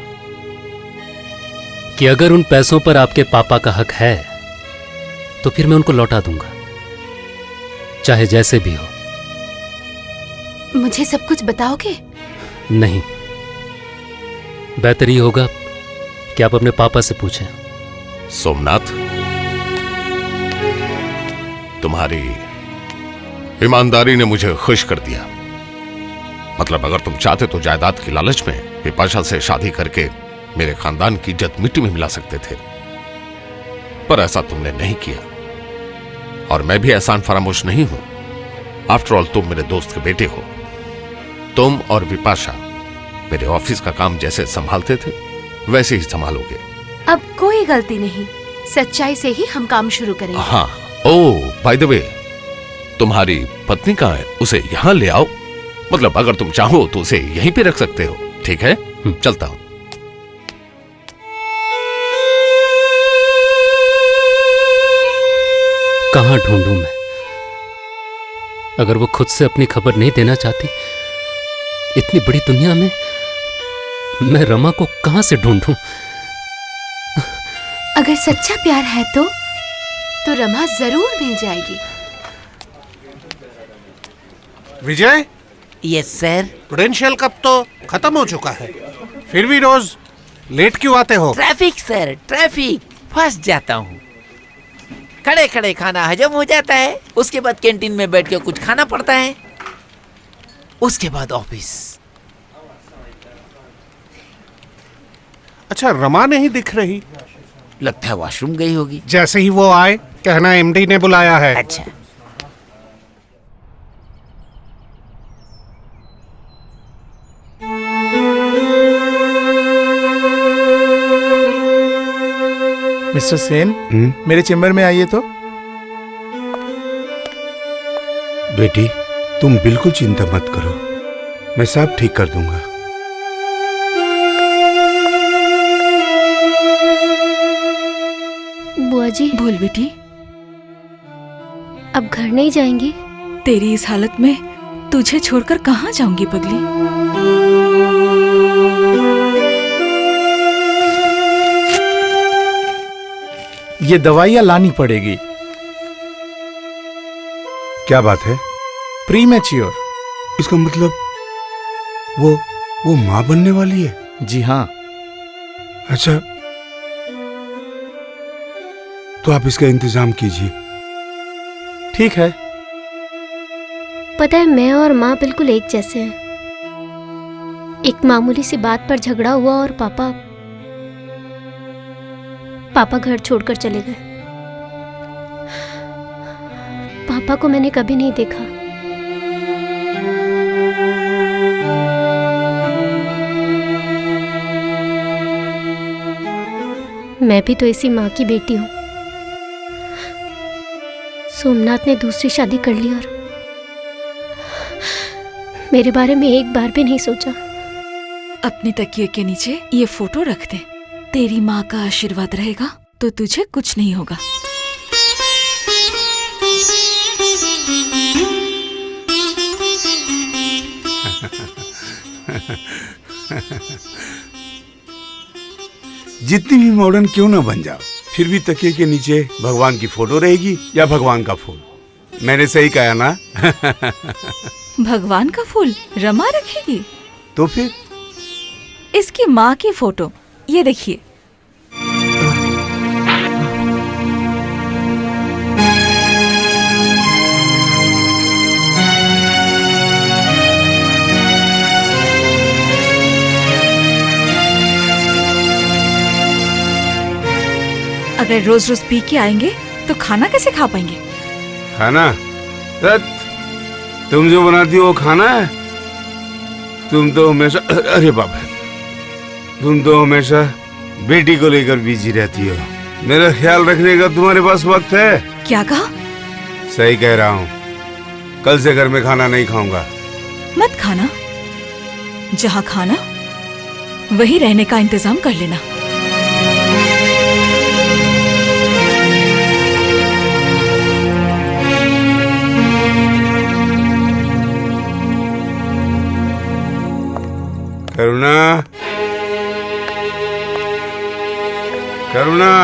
कि अगर उन पैसों पर आपके पापा का हक है तो फिर मैं उनको लौटा दूंगा, चाहे जैसे भी हो। मुझे सब कुछ बताओगे? नहीं, बेहतर ये होगा कि आप अपने पापा से पूछें। सोमनाथ, तुम्हारी ईमानदारी ने मुझे खुश कर दिया। मतलब अगर तुम चाहते तो जायदाद की लालच में बिपाशा से शादी करके मेरे खानदान की इज्जत मिट्टी में मिला सकते थे, पर ऐसा तुमने नहीं किया। और मैं भी एहसान फरामोश नहीं हूं। आफ्टर ऑल तुम मेरे दोस्त के बेटे हो। तुम और विपाशा मेरे ऑफिस का काम जैसे संभालते थे वैसे ही संभालोगे। अब कोई गलती नहीं, सच्चाई से ही हम काम शुरू करेंगे। हाँ, ओह बाय द वे, तुम्हारी पत्नी कहाँ है? उसे यहाँ ले आओ। मतलब अगर तुम चाहो तो उसे यहीं पे रख सकते हो। ठीक है, चलता हूं। कहां ढूंढूं मैं? अगर वो खुद से अपनी खबर नहीं देना चाहती, इतनी बड़ी दुनिया में मैं रमा को कहां से ढूंढूं? अगर सच्चा प्यार है तो रमा जरूर मिल जाएगी। Vijay? Yes sir. Prudential cup तो खत्म हो चुका है, फिर भी रोज लेट क्यों आते हो? Traffic sir, traffic. फंस जाता हूँ। खड़े खड़े खाना हजम हो जाता है, उसके बाद कैंटीन में बैठ के कुछ खाना पड़ता है, उसके बाद ऑफिस। अच्छा, रमा नहीं दिख रही। लगता है वॉशरूम गई होगी। जैसे ही वो आए कहना एमडी ने बुलाया है। अच्छा। मिस्टर सेन, मेरे चेम्बर में आइए तो। बेटी, तुम बिल्कुल चिंता मत करो, मैं सब ठीक कर दूंगा। बुआ जी। बोल बेटी। अब घर नहीं जाएंगी? तेरी इस हालत में तुझे छोड़कर कहाँ जाऊंगी पगली? ये दवाइयाँ लानी पड़ेगी। क्या बात है? प्रीमैच्योर। इसका मतलब वो माँ बनने वाली है? जी हाँ। अच्छा, तो आप इसका इंतजाम कीजिए। ठीक है। पता है, मैं और माँ बिल्कुल एक जैसे हैं। एक मामूली सी बात पर झगड़ा हुआ और पापा घर छोड़कर चले गए। पापा को मैंने कभी नहीं देखा। मैं भी तो इसी माँ की बेटी हूँ। सोमनाथ ने दूसरी शादी कर ली और मेरे बारे में एक बार भी नहीं सोचा। अपने तकिए के नीचे ये फोटो रख दे। तेरी माँ का आशीर्वाद रहेगा तो तुझे कुछ नहीं होगा। जितनी भी मॉडर्न क्यों ना बन जाओ, फिर भी तकिए के नीचे भगवान की फोटो रहेगी या भगवान का फूल। मैंने सही कहा ना? भगवान का फूल रमा रखेगी? तो फिर इसकी माँ की फोटो, ये देखिए। अगर रोज रोज पी के आएंगे तो खाना कैसे खा पाएंगे? खाना? तुम जो बनाती हो वो खाना है? तुम तो हमेशा, अरे बाबा, तुम तो हमेशा बेटी को लेकर बिजी रहती हो। मेरा ख्याल रखने का तुम्हारे पास वक्त है? क्या कहा? सही कह रहा हूँ, कल से घर में खाना नहीं खाऊंगा। मत खाना, जहाँ खाना वही रहने का इंतजाम कर लेना। करुणा, करुणा,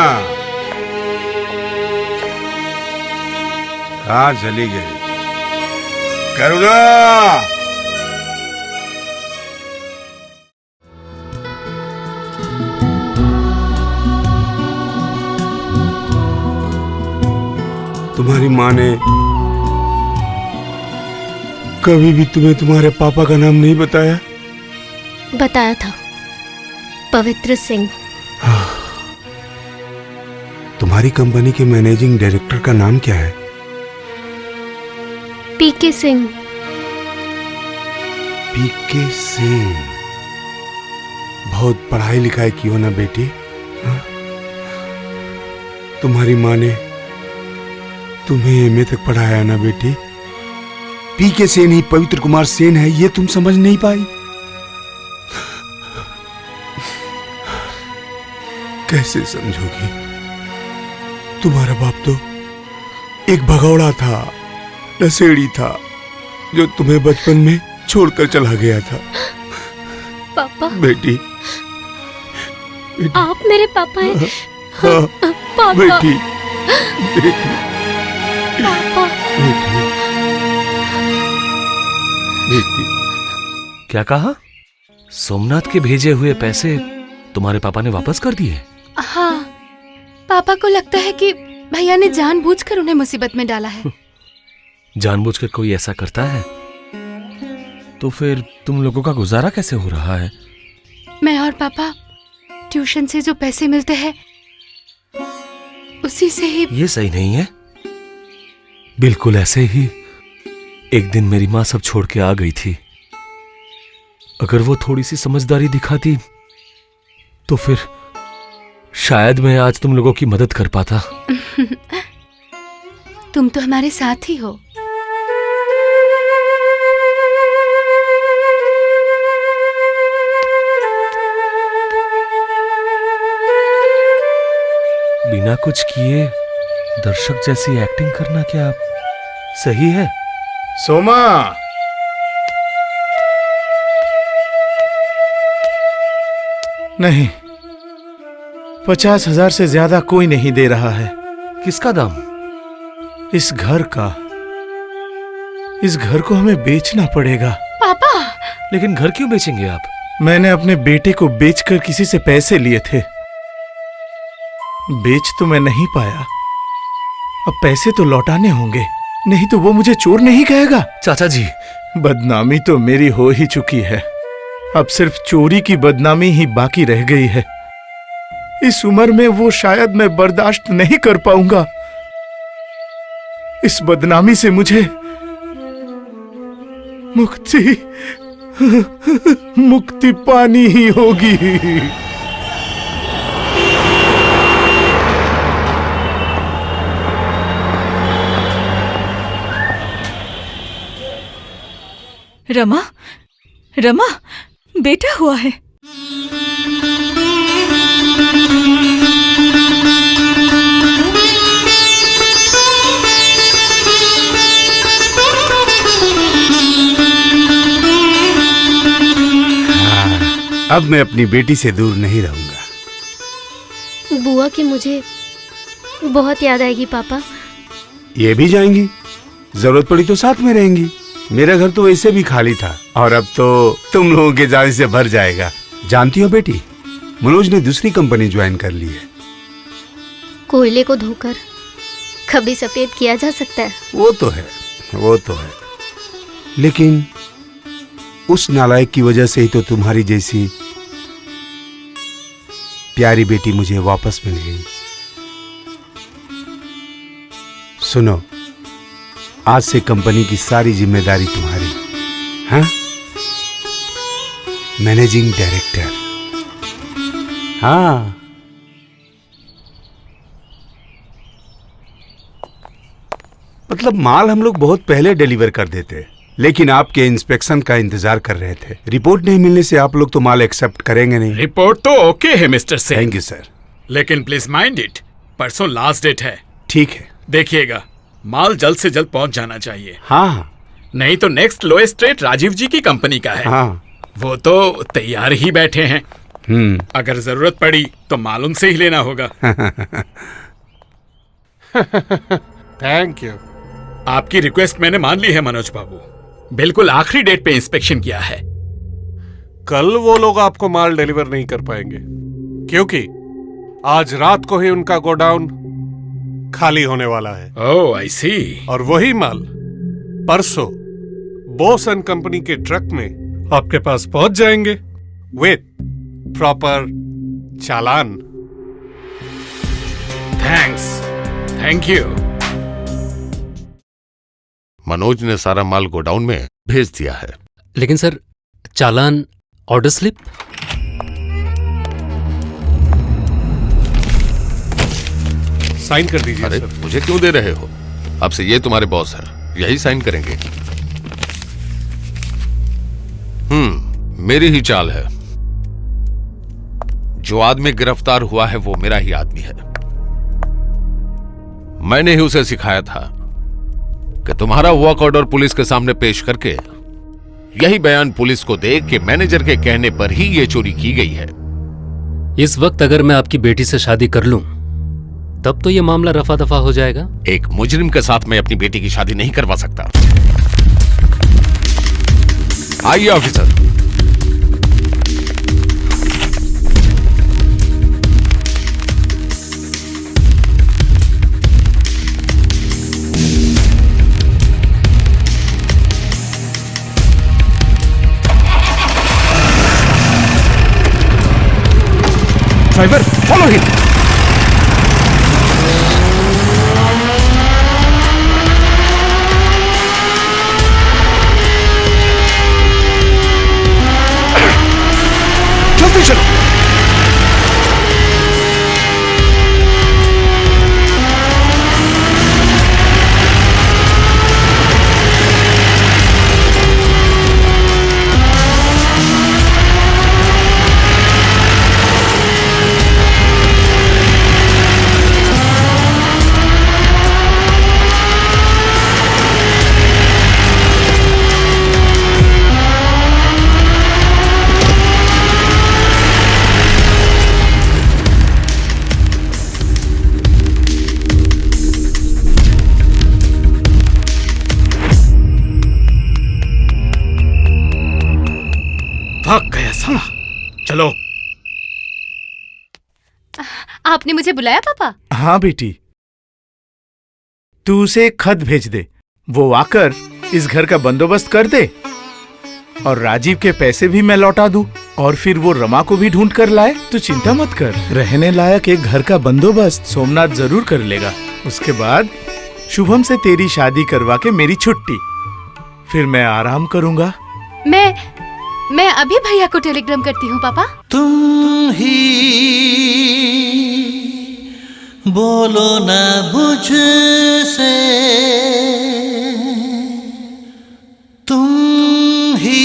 कहाँ चली गई? करुणा! तुम्हारी माँ ने कभी भी तुम्हें तुम्हारे पापा का नाम नहीं बताया? बताया था, पवित्र सिंह। तुम्हारी कंपनी के मैनेजिंग डायरेक्टर का नाम क्या है? पीके सिंह। पीके सिंह। बहुत पढ़ाई लिखाई की हो ना बेटी? तुम्हारी माँ ने तुम्हें एमए तक पढ़ाया ना बेटी? पीके सेन ही पवित्र कुमार सेन है, ये तुम समझ नहीं पाई? कैसे समझोगी? तुम्हारा बाप तो एक भगौड़ा था, नशेड़ी था, जो तुम्हें बचपन में छोड़कर चला गया था। पापा। बेटी, आप मेरे पापा हैं? हाँ, पापा। बेटी, बेटी, पापा। बेटी, बेटी। क्या कहा? सोमनाथ के भेजे हुए पैसे तुम्हारे पापा ने वापस कर दिए? हाँ, पापा को लगता है कि भैया ने जानबूझकर उन्हें मुसीबत में डाला है। जानबूझकर कोई ऐसा करता है तो फिर तुम लोगों का गुजारा कैसे हो रहा है? मैं और पापा ट्यूशन से जो पैसे मिलते हैं उसी से ही। ये सही नहीं है। बिल्कुल ऐसे ही एक दिन मेरी माँ सब छोड़ के आ गई थी। अगर वो थोड़ी सी समझदारी दिखाती तो फिर शायद मैं आज तुम लोगों की मदद कर पाता। तुम तो हमारे साथ ही हो। बिना कुछ किए दर्शक जैसी एक्टिंग करना क्या सही है? सोमा, नहीं, 50,000 से ज्यादा कोई नहीं दे रहा है। किसका दाम? इस घर का। इस घर को हमें बेचना पड़ेगा। पापा! लेकिन घर क्यों बेचेंगे आप? मैंने अपने बेटे को बेचकर किसी से पैसे लिए थे। बेच तो मैं नहीं पाया, अब पैसे तो लौटाने होंगे, नहीं तो वो मुझे चोर नहीं कहेगा। चाचा जी, बदनामी तो मेरी हो ही चुकी है, अब सिर्फ चोरी की बदनामी ही बाकी रह गई है। इस उम्र में वो शायद मैं बर्दाश्त नहीं कर पाऊंगा। इस बदनामी से मुझे मुक्ति पानी ही होगी। रमा, रमा, बेटा हुआ है। अब मैं अपनी बेटी से दूर नहीं रहूंगा। बुआ की मुझे बहुत याद आएगी पापा। ये भी जाएंगी, जरूरत पड़ी तो साथ में रहेंगी। मेरा घर तो वैसे भी खाली था और अब तो तुम लोगों के जाने से भर जाएगा। जानती हो बेटी, मनोज ने दूसरी कंपनी ज्वाइन कर ली है। कोयले को धोकर कभी सफेद किया जा सकता है। वो तो है, वो तो है, लेकिन उस नालायक की वजह से ही तो तुम्हारी जैसी प्यारी बेटी मुझे वापस मिल गई। सुनो, आज से कंपनी की सारी जिम्मेदारी तुम्हारी। हाँ, मैनेजिंग डायरेक्टर। हाँ, मतलब माल हम लोग बहुत पहले डिलीवर कर देते, लेकिन आपके इंस्पेक्शन का इंतजार कर रहे थे। रिपोर्ट नहीं मिलने से आप लोग तो माल एक्सेप्ट करेंगे नहीं। रिपोर्ट तो ओके है mister Singh. Thank you sir. लेकिन प्लीज माइंड इट, परसों लास्ट डेट है। ठीक है। देखिएगा, माल जल्द से जल्द पहुंच जाना चाहिए। हाँ, नहीं तो नेक्स्ट लोएस्ट रेट राजीव जी की कंपनी का है। हाँ, वो तो तैयार ही बैठे हैं। अगर जरूरत पड़ी तो माल उनसे ही लेना होगा। Thank you. आपकी रिक्वेस्ट मैंने मान ली है मनोज बाबू। बिल्कुल आखिरी डेट पे इंस्पेक्शन किया है। कल वो लोग आपको माल डिलीवर नहीं कर पाएंगे, क्योंकि आज रात को ही उनका गोडाउन खाली होने वाला है। ओह, आई सी। और वही माल परसों बोस एंड कंपनी के ट्रक में आपके पास पहुंच जाएंगे with proper challan. Thanks, thank you. Manoj ने सारा माल गोडाउन में भेज दिया है। लेकिन सर, चालान, ऑर्डर स्लिप? साइन कर दीजिए। अरे सर, मुझे क्यों दे रहे हो? अब से ये तुम्हारे बॉस हैं, यही साइन करेंगे। मेरी ही चाल है। जो आदमी गिरफ्तार हुआ है वो मेरा ही आदमी है। मैंने ही उसे सिखाया था कि तुम्हारा वर्क ऑर्डर पुलिस के सामने पेश करके यही बयान पुलिस को दे कि मैनेजर के कहने पर ही ये चोरी की गई है। इस वक्त अगर मैं आपकी बेटी से शादी कर लूं तब तो ये मामला रफा दफा हो जाएगा। एक मुजरिम के साथ मैं अपनी बेटी की शादी नहीं करवा सकता। आइए ऑफिसर। Driver, follow him. जल्दी चलो। भाग गया साला। चलो। आपने मुझे बुलाया पापा? हाँ बेटी, तू उसे एक खत भेज दे, वो आकर इस घर का बंदोबस्त कर दे और राजीव के पैसे भी मैं लौटा दूं और फिर वो रमा को भी ढूंढ कर लाए। तू चिंता मत कर, रहने लायक एक घर का बंदोबस्त सोमनाथ जरूर कर लेगा। उसके बाद शुभम से तेरी शादी करवा के मेरी छुट्टी, फिर मैं आराम करूंगा। मैं अभी भैया को टेलीग्राम करती हूँ पापा। तुम ही बोलो ना मुझसे, तुम ही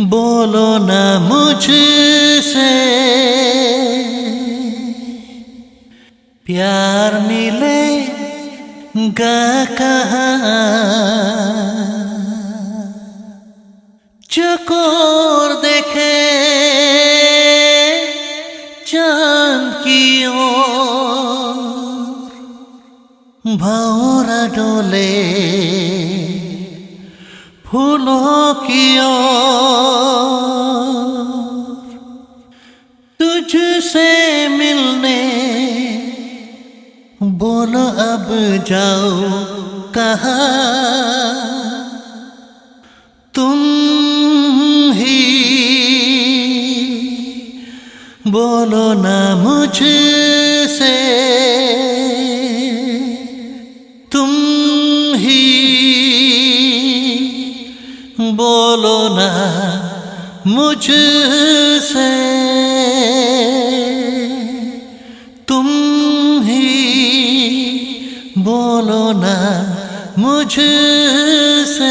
बोलो ना मुझसे, प्यार मिलेगा कहाँ चकोर देखे चांद की ओर, भौरा डोले फूलों की ओर। से मिलने, बोलो अब जाओ कहाँ, तुम ही बोलो ना मुझसे, तुम ही बोलो ना मुझसे, तुम ही बोलो ना मुझसे।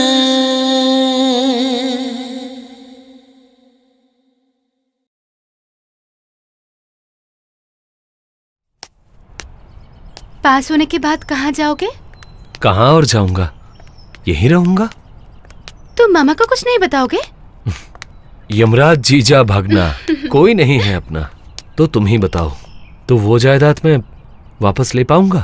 पास होने के बाद कहाँ जाओगे? कहाँ और जाऊंगा, यहीं रहूंगा। तुम मामा को कुछ नहीं बताओगे? यमराज जीजा भागना कोई नहीं है अपना, तो तुम ही बताओ, तो वो जायदाद मैं वापस ले पाऊंगा?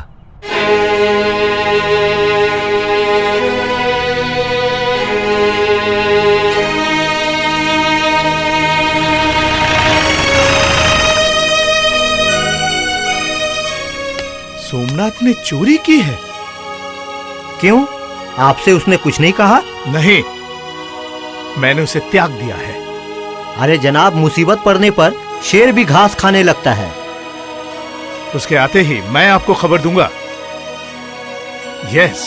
सोमनाथ ने चोरी की है? क्यों, आपसे उसने कुछ नहीं कहा? नहीं, मैंने उसे त्याग दिया है। अरे जनाब, मुसीबत पड़ने पर शेर भी घास खाने लगता है। उसके आते ही मैं आपको खबर दूंगा। यस,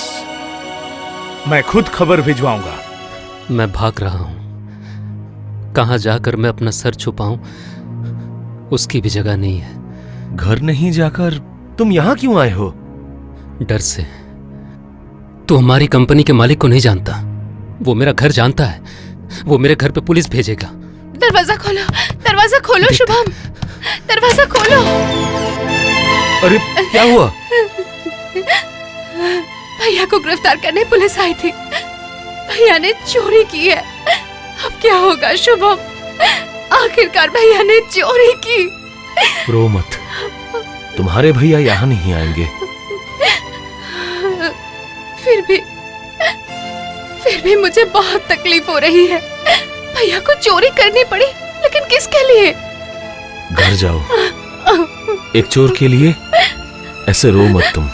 मैं खुद खबर भिजवाऊंगा। मैं भाग रहा हूं, कहां जाकर मैं अपना सर छुपाऊं उसकी भी जगह नहीं है। घर नहीं जाकर तुम यहां क्यों आए हो? डर से। तू हमारी कंपनी के मालिक को नहीं जानता, वो मेरा घर जानता है। वो मेरे घर पे पुलिस भेजेगा। दरवाजा खोलो, दरवाजा खोलो शुभम, दरवाजा खोलो। अरे क्या हुआ? भैया को गिरफ्तार करने पुलिस आई थी। भैया ने चोरी की है। अब क्या होगा शुभम? आखिरकार भैया ने चोरी की। रो मत, तुम्हारे भैया यहाँ नहीं आएंगे। फिर भी मुझे बहुत तकलीफ हो रही है। भैया को चोरी करनी पड़ी, लेकिन किसके लिए? घर जाओ, एक चोर के लिए ऐसे रो मत तुम।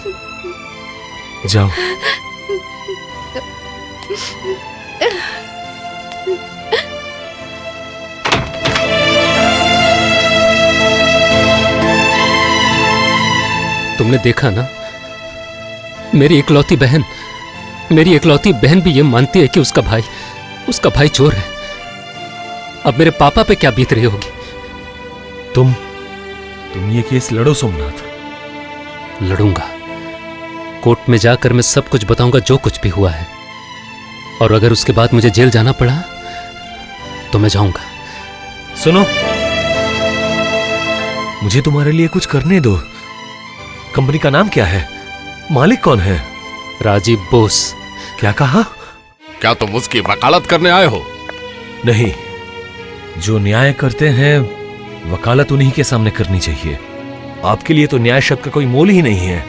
जाओ। तुमने देखा ना, मेरी इकलौती बहन भी ये मानती है कि उसका भाई चोर है। अब मेरे पापा पे क्या बीत रही होगी? तुम ये केस लड़ो सोमनाथ। लड़ूंगा, कोर्ट में जाकर मैं सब कुछ बताऊंगा जो कुछ भी हुआ है। और अगर उसके बाद मुझे जेल जाना पड़ा तो मैं जाऊंगा। सुनो, मुझे तुम्हारे लिए कुछ करने दो। कंपनी का नाम क्या है? मालिक कौन है? राजीव बोस। क्या कहा? क्या तुम उसकी वकालत करने आए हो? नहीं, जो न्याय करते हैं वकालत उन्हीं के सामने करनी चाहिए। आपके लिए तो न्याय शब्द का कोई मोल ही नहीं है।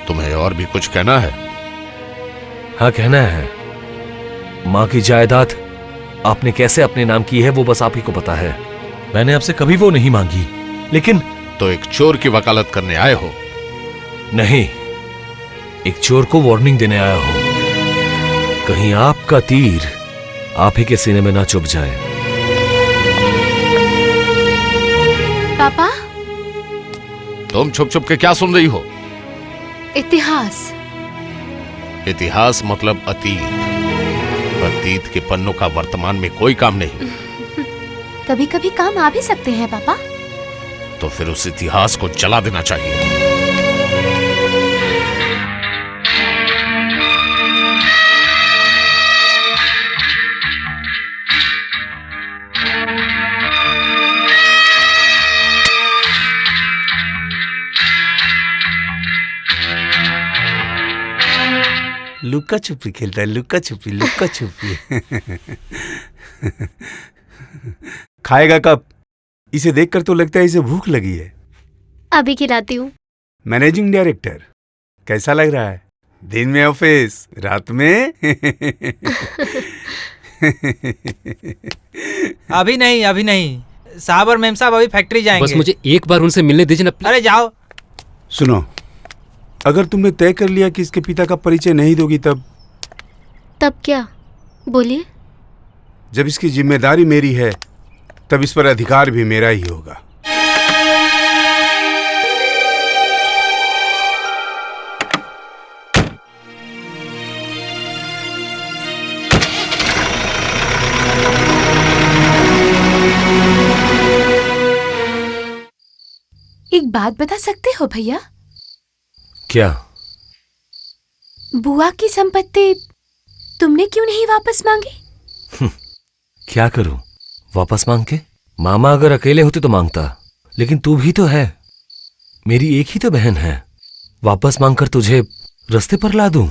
तुम्हें और भी कुछ कहना है? हाँ, कहना है। माँ की जायदाद आपने कैसे अपने नाम की है वो बस आप ही को पता है। मैंने आपसे कभी वो नहीं मांगी, लेकिन तो एक चोर की वकालत करने आए हो? नहीं, एक चोर को वार्निंग देने आया हूं। कहीं आपका तीर आप ही के सीने में ना चुभ जाए। पापा, तुम छुप छुप के क्या सुन रही हो? इतिहास। इतिहास मतलब अतीत। अतीत के पन्नों का वर्तमान में कोई काम नहीं। कभी कभी काम आ भी सकते हैं पापा। तो फिर उस इतिहास को जला देना चाहिए। लुक्का छुपी खेलता है, लुक्का छुपी। खाएगा कब? इसे देखकर तो लगता है इसे भूख लगी है। अभी खिलाती हूँ। मैनेजिंग डायरेक्टर, कैसा लग रहा है? दिन में ऑफिस, रात में अभी नहीं, साहब और मेम साहब अभी फैक्ट्री जाएंगे। बस मुझे एक बार उनसे मिलने दीजिए ना। अरे जाओ। सुनो, अगर तुमने तय कर लिया कि इसके पिता का परिचय नहीं दोगी तब क्या? बोलिए। जब इसकी जिम्मेदारी मेरी है तब इस पर अधिकार भी मेरा ही होगा। एक बात बता सकते हो भैया? क्या? बुआ की संपत्ति तुमने क्यों नहीं वापस मांगी? क्या करूं वापस मांग के? मामा अगर अकेले होते तो मांगता, लेकिन तू भी तो है, मेरी एक ही तो बहन है। वापस मांगकर तुझे रास्ते पर ला दूं?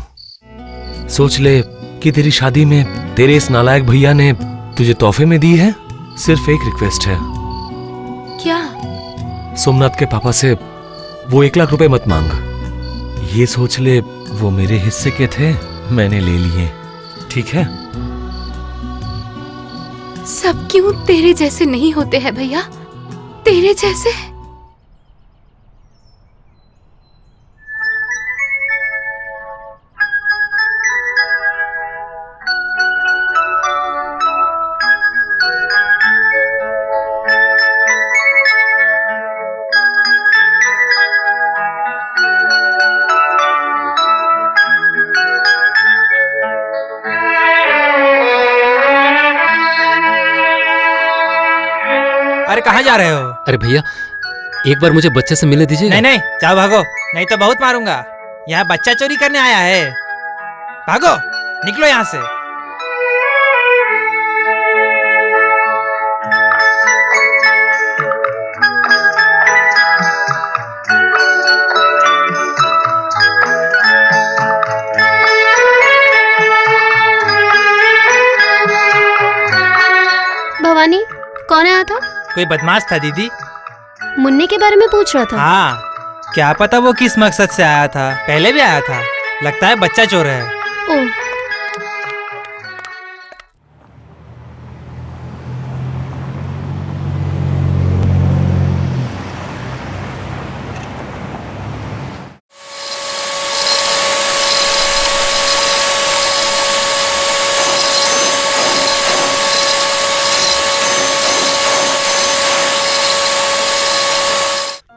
सोच ले कि तेरी शादी में तेरे इस नालायक भैया ने तुझे तोहफे में दी है। सिर्फ एक रिक्वेस्ट है। क्या? सोमनाथ के पापा से वो 1 लाख रुपए मत मांग। ये सोच ले वो मेरे हिस्से के थे, मैंने ले लिए, ठीक है? सब क्यों तेरे जैसे नहीं होते हैं भैया? तेरे जैसे। अरे कहाँ जा रहे हो? अरे भैया, एक बार मुझे बच्चे से मिलने दीजिए। नहीं नहीं, जाओ भागो, नहीं तो बहुत मारूंगा। यहाँ बच्चा चोरी करने आया है। भागो, निकलो यहाँ से। भवानी, कौन आया था? कोई बदमाश था दीदी। मुन्ने के बारे में पूछ रहा था। हाँ, क्या पता वो किस मकसद से आया था। पहले भी आया था। लगता है बच्चा चोर है। ओह,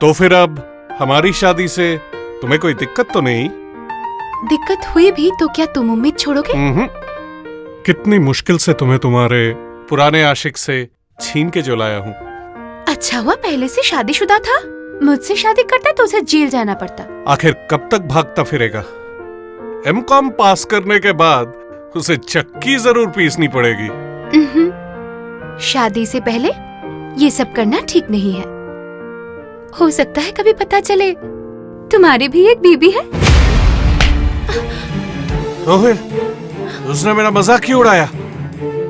तो फिर अब हमारी शादी से तुम्हें कोई दिक्कत तो नहीं? दिक्कत हुई भी तो क्या तुम उम्मीद छोड़ोगे? कितनी मुश्किल से तुम्हें तुम्हारे पुराने आशिक से छीन के जो लाया हूँ। अच्छा हुआ पहले से शादीशुदा था। मुझसे शादी करता तो उसे जेल जाना पड़ता। आखिर कब तक भागता फिरेगा? एमकॉम पास करने के बाद उसे चक्की जरूर पीसनी पड़ेगी। शादी से पहले ये सब करना ठीक नहीं है। हो सकता है कभी पता चले तुम्हारी भी एक बीबी है। रोहित, उसने मेरा मजाक क्यों उड़ाया?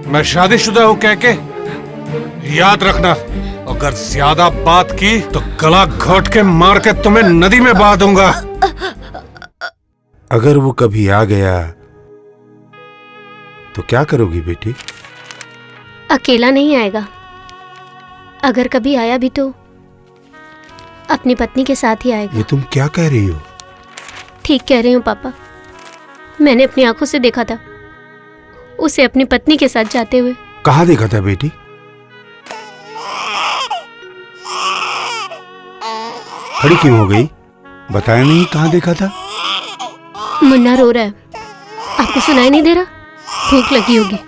मैं शादीशुदा हूँ कह के? याद रखना, अगर ज्यादा बात की तो गला घोट के मार के तुम्हें नदी में बहा दूंगा। अगर वो कभी आ गया तो क्या करोगी बेटी? अकेला नहीं आएगा। अगर कभी आया भी तो अपनी पत्नी के साथ ही आएगा। ये तुम क्या कह रही हो? ठीक कह रही हूँ पापा। मैंने अपनी आंखों से देखा था उसे अपनी पत्नी के साथ जाते हुए। कहाँ देखा था बेटी? खड़ी क्यों हो गई? बताया नहीं कहाँ देखा था? मुन्ना रो रहा है, आपको सुनाई नहीं दे रहा? भूख लगी होगी,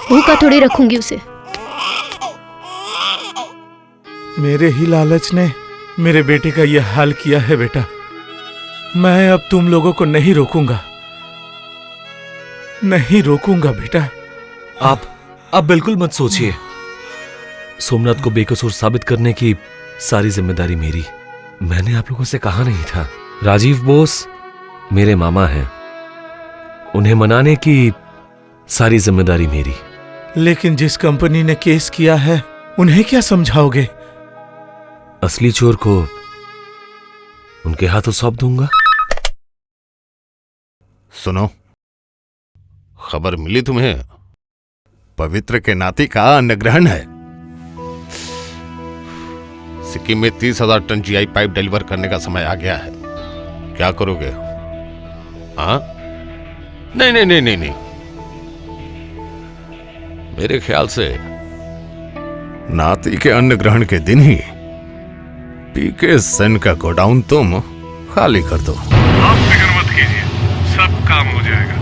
भूखा थोड़ी रखूंगी उसे। मेरे ही लालच ने मेरे बेटे का यह हाल किया है बेटा। मैं अब तुम लोगों को नहीं रोकूंगा, नहीं रोकूंगा बेटा। आप बिल्कुल मत सोचिए। सोमनाथ को बेकसूर साबित करने की सारी जिम्मेदारी मेरी। मैंने आप लोगों से कहा नहीं था। राजीव बोस मेरे मामा हैं, उन्हें मनाने की सारी जिम्मेदारी मेरी। लेकिन जिस कंपनी ने केस किया है उन्हें क्या समझाओगे? असली चोर को उनके हाथों सौंप दूंगा। सुनो, खबर मिली तुम्हें? पवित्र के नाती का अन्नग्रहण है। सिक्किम में 30,000 टन जीआई पाइप डिलीवर करने का समय आ गया है। क्या करोगे? हाँ? नहीं नहीं नहीं नहीं नहीं, मेरे ख्याल से नाती के अन्न ग्रहण के दिन ही पीके सेन का गोडाउन तुम खाली कर दो। आप फिक्र मत कीजिए, सब काम हो जाएगा।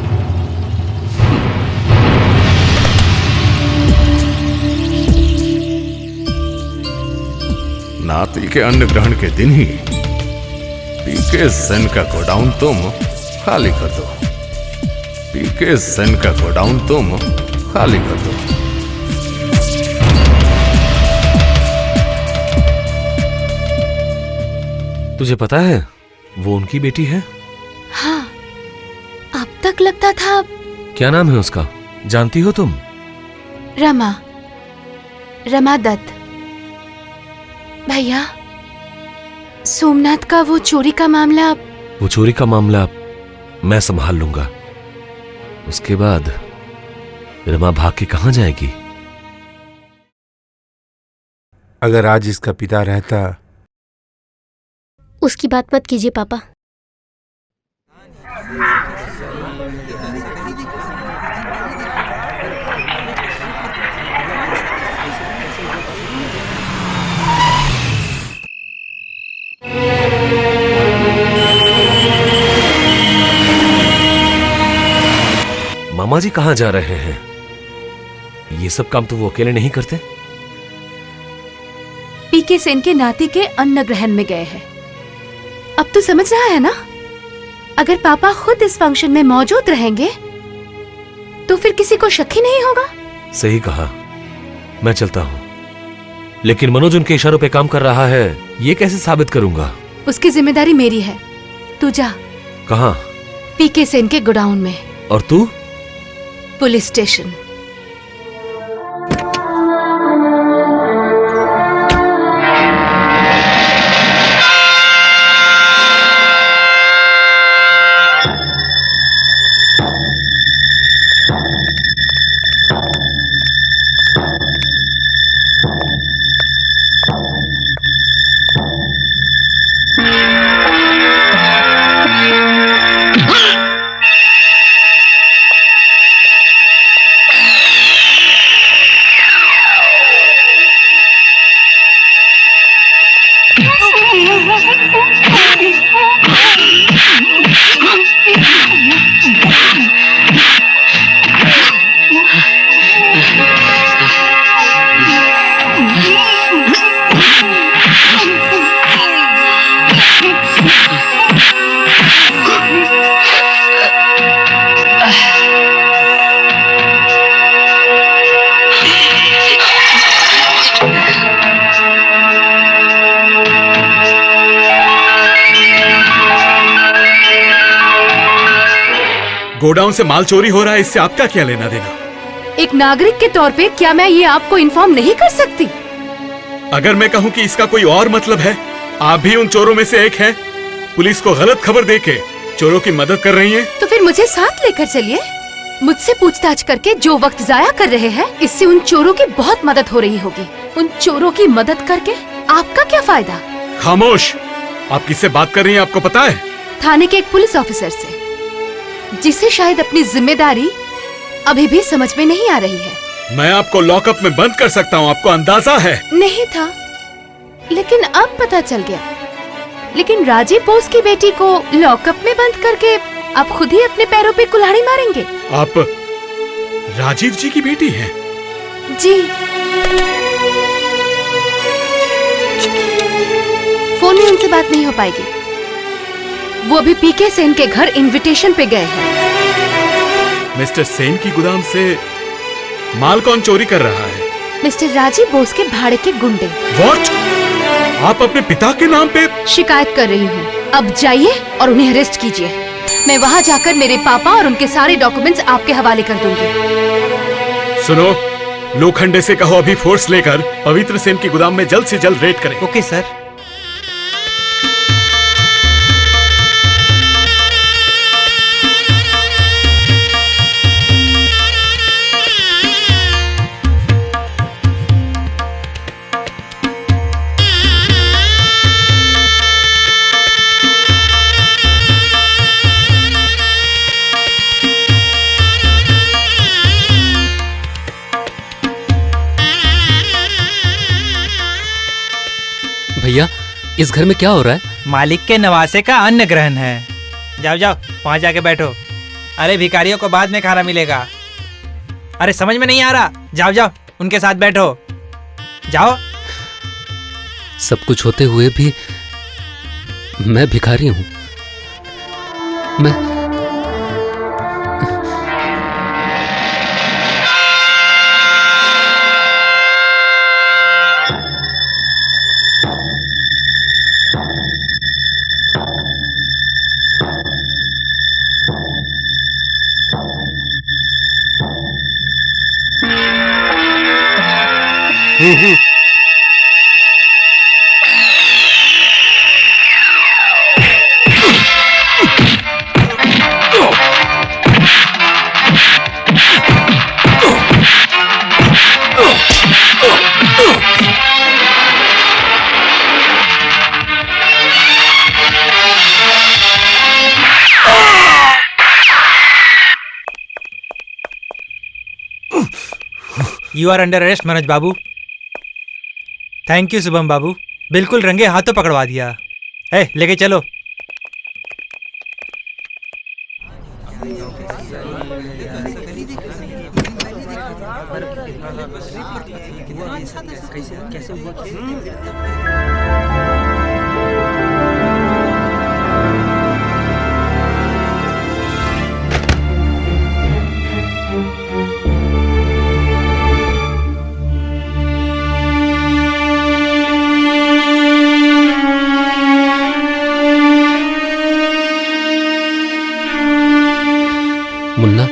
नाती के अन्न ग्रहण के दिन ही पीके सेन का गोडाउन तुम खाली कर दो। पीके सेन का गोडाउन तुम खाली कर दो। तुझे पता है वो उनकी बेटी है? हाँ, अब तक लगता था। क्या नाम है उसका, जानती हो तुम? रमा दत्त। भैया, सोमनाथ का वो चोरी का मामला। वो चोरी का मामला मैं संभाल लूंगा। उसके बाद रमा भाग के कहां जाएगी? अगर आज इसका पिता रहता। उसकी बात मत कीजिए पापा। मामा जी कहां जा रहे हैं? ये सब काम तो वो अकेले नहीं करते। पीके सेन के नाती के अन्न ग्रहण में गए हैं। अब तो समझ रहा है ना? अगर पापा खुद इस फंक्शन में मौजूद रहेंगे तो फिर किसी को शक ही नहीं होगा। सही कहा, मैं चलता हूं। लेकिन मनोज उनके इशारों पे काम कर रहा है, ये कैसे साबित करूंगा? उसकी जिम्मेदारी मेरी है। तू जा। कहां? पीके सेन के गोडाउन में। और तू? Police station. गोडाउन से माल चोरी हो रहा है, इससे आपका क्या लेना देना? एक नागरिक के तौर पे क्या मैं ये आपको इन्फॉर्म नहीं कर सकती? अगर मैं कहूं कि इसका कोई और मतलब है, आप भी उन चोरों में से एक हैं। पुलिस को गलत खबर देके चोरों की मदद कर रही हैं। तो फिर मुझे साथ लेकर चलिए। मुझसे पूछताछ करके जो वक्त जाया कर रहे हैं, इससे उन चोरों की बहुत मदद हो रही होगी। उन चोरों की मदद करके आपका क्या फायदा? खामोश! आप किससे बात कर रही हैं, आपको पता है? थाने के एक पुलिस ऑफिसर से, जिसे शायद अपनी जिम्मेदारी अभी भी समझ में नहीं आ रही है। मैं आपको लॉकअप में बंद कर सकता हूँ, आपको अंदाजा है? नहीं था, लेकिन अब पता चल गया। लेकिन राजीव बोस की बेटी को लॉकअप में बंद करके आप खुद ही अपने पैरों पे कुल्हाड़ी मारेंगे? आप राजीव जी की बेटी हैं? जी। फोन में उनसे बात नहीं हो पाएगी। वो अभी पीके सेन के घर इनविटेशन पे गए हैं। मिस्टर सेन की गोदाम से माल कौन चोरी कर रहा है? मिस्टर राजीव बोस के भाड़े के गुंडे। What? आप अपने पिता के नाम पे शिकायत कर रही हूँ। अब जाइए और उन्हें अरेस्ट कीजिए। मैं वहाँ जाकर मेरे पापा और उनके सारे डॉक्यूमेंट्स आपके हवाले कर दूंगी। सुनो, लोखंडे से कहो अभी फोर्स लेकर पवित्र सेन की गोदाम में जल्द से जल्द रेड करें। Okay sir. इस घर में क्या हो रहा है? मालिक के नवासे का अन्न ग्रहण है। जाओ जाओ वहां जाके बैठो। अरे भिखारियों को बाद में खाना मिलेगा। अरे समझ में नहीं आ रहा? जाओ जाओ उनके साथ बैठो, जाओ। सब कुछ होते हुए भी मैं भिखारी हूं। मैं you are under arrest Manoj Babu. Thank you Shubham Babu, बिल्कुल रंगे हाथों पकड़वा दिया। लेके चलो। मुन्ना,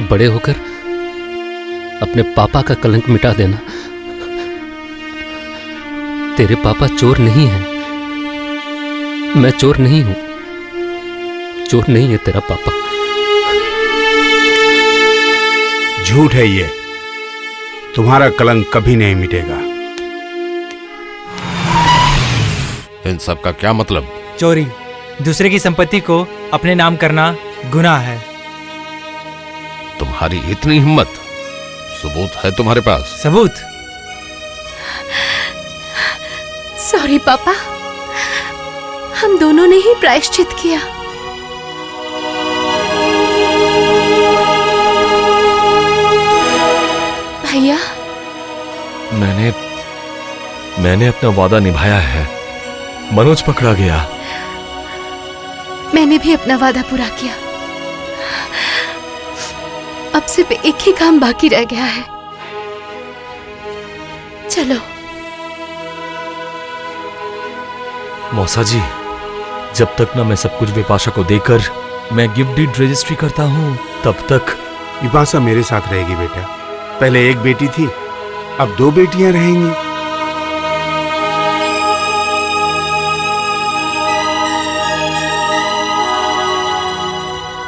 बड़े होकर अपने पापा का कलंक मिटा देना। तेरे पापा चोर नहीं हैं। मैं चोर नहीं हूं। चोर नहीं है तेरा पापा। झूठ है ये। तुम्हारा कलंक कभी नहीं मिटेगा। इन सब का क्या मतलब? चोरी, दूसरे की संपत्ति को अपने नाम करना गुनाह है। तुम्हारी इतनी हिम्मत? सबूत है तुम्हारे पास? सबूत? सॉरी पापा, हम दोनों ने ही प्रायश्चित किया। भैया, मैंने अपना वादा निभाया है। मनोज पकड़ा गया। मैंने भी अपना वादा पूरा किया। अब सिर्फ एक ही काम बाकी रह गया है। चलो। मौसा जी, जब तक ना मैं सब कुछ विपाशा को देकर मैं गिफ्ट डीड रजिस्ट्री करता हूं, तब तक विपाशा मेरे साथ रहेगी बेटा। पहले एक बेटी थी, अब 2 बेटियां रहेंगी।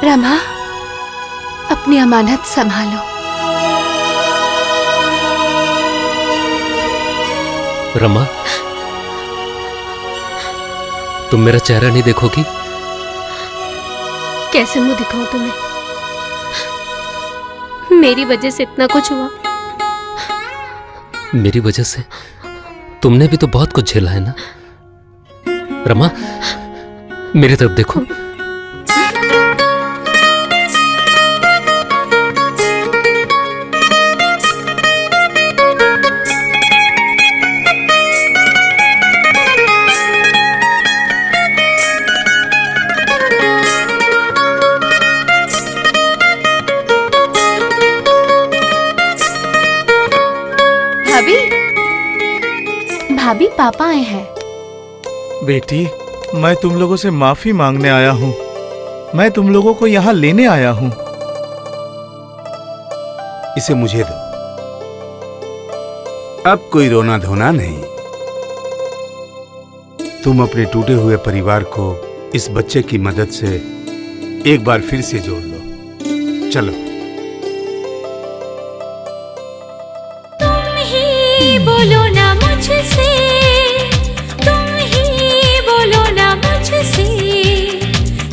रमा, अपनी अमानत संभालो। रमा, तुम मेरा चेहरा नहीं देखोगी? कैसे मुंह दिखाऊं तुम्हें? मेरी वजह से इतना कुछ हुआ। मेरी वजह से? तुमने भी तो बहुत कुछ झेला है ना। रमा, मेरी तरफ देखो। भाभी, पापा आए हैं। बेटी, मैं तुम लोगों से माफी मांगने आया हूँ। मैं तुम लोगों को यहाँ लेने आया हूँ। इसे मुझे दो। अब कोई रोना धोना नहीं। तुम अपने टूटे हुए परिवार को इस बच्चे की मदद से एक बार फिर से जोड़ लो। चलो। तुम ही बोलो ना मुझसे, तुम ही बोलो ना मुझसे,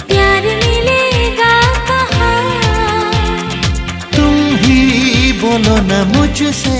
प्यार मिलेगा कहाँ? तुम ही बोलो ना मुझसे।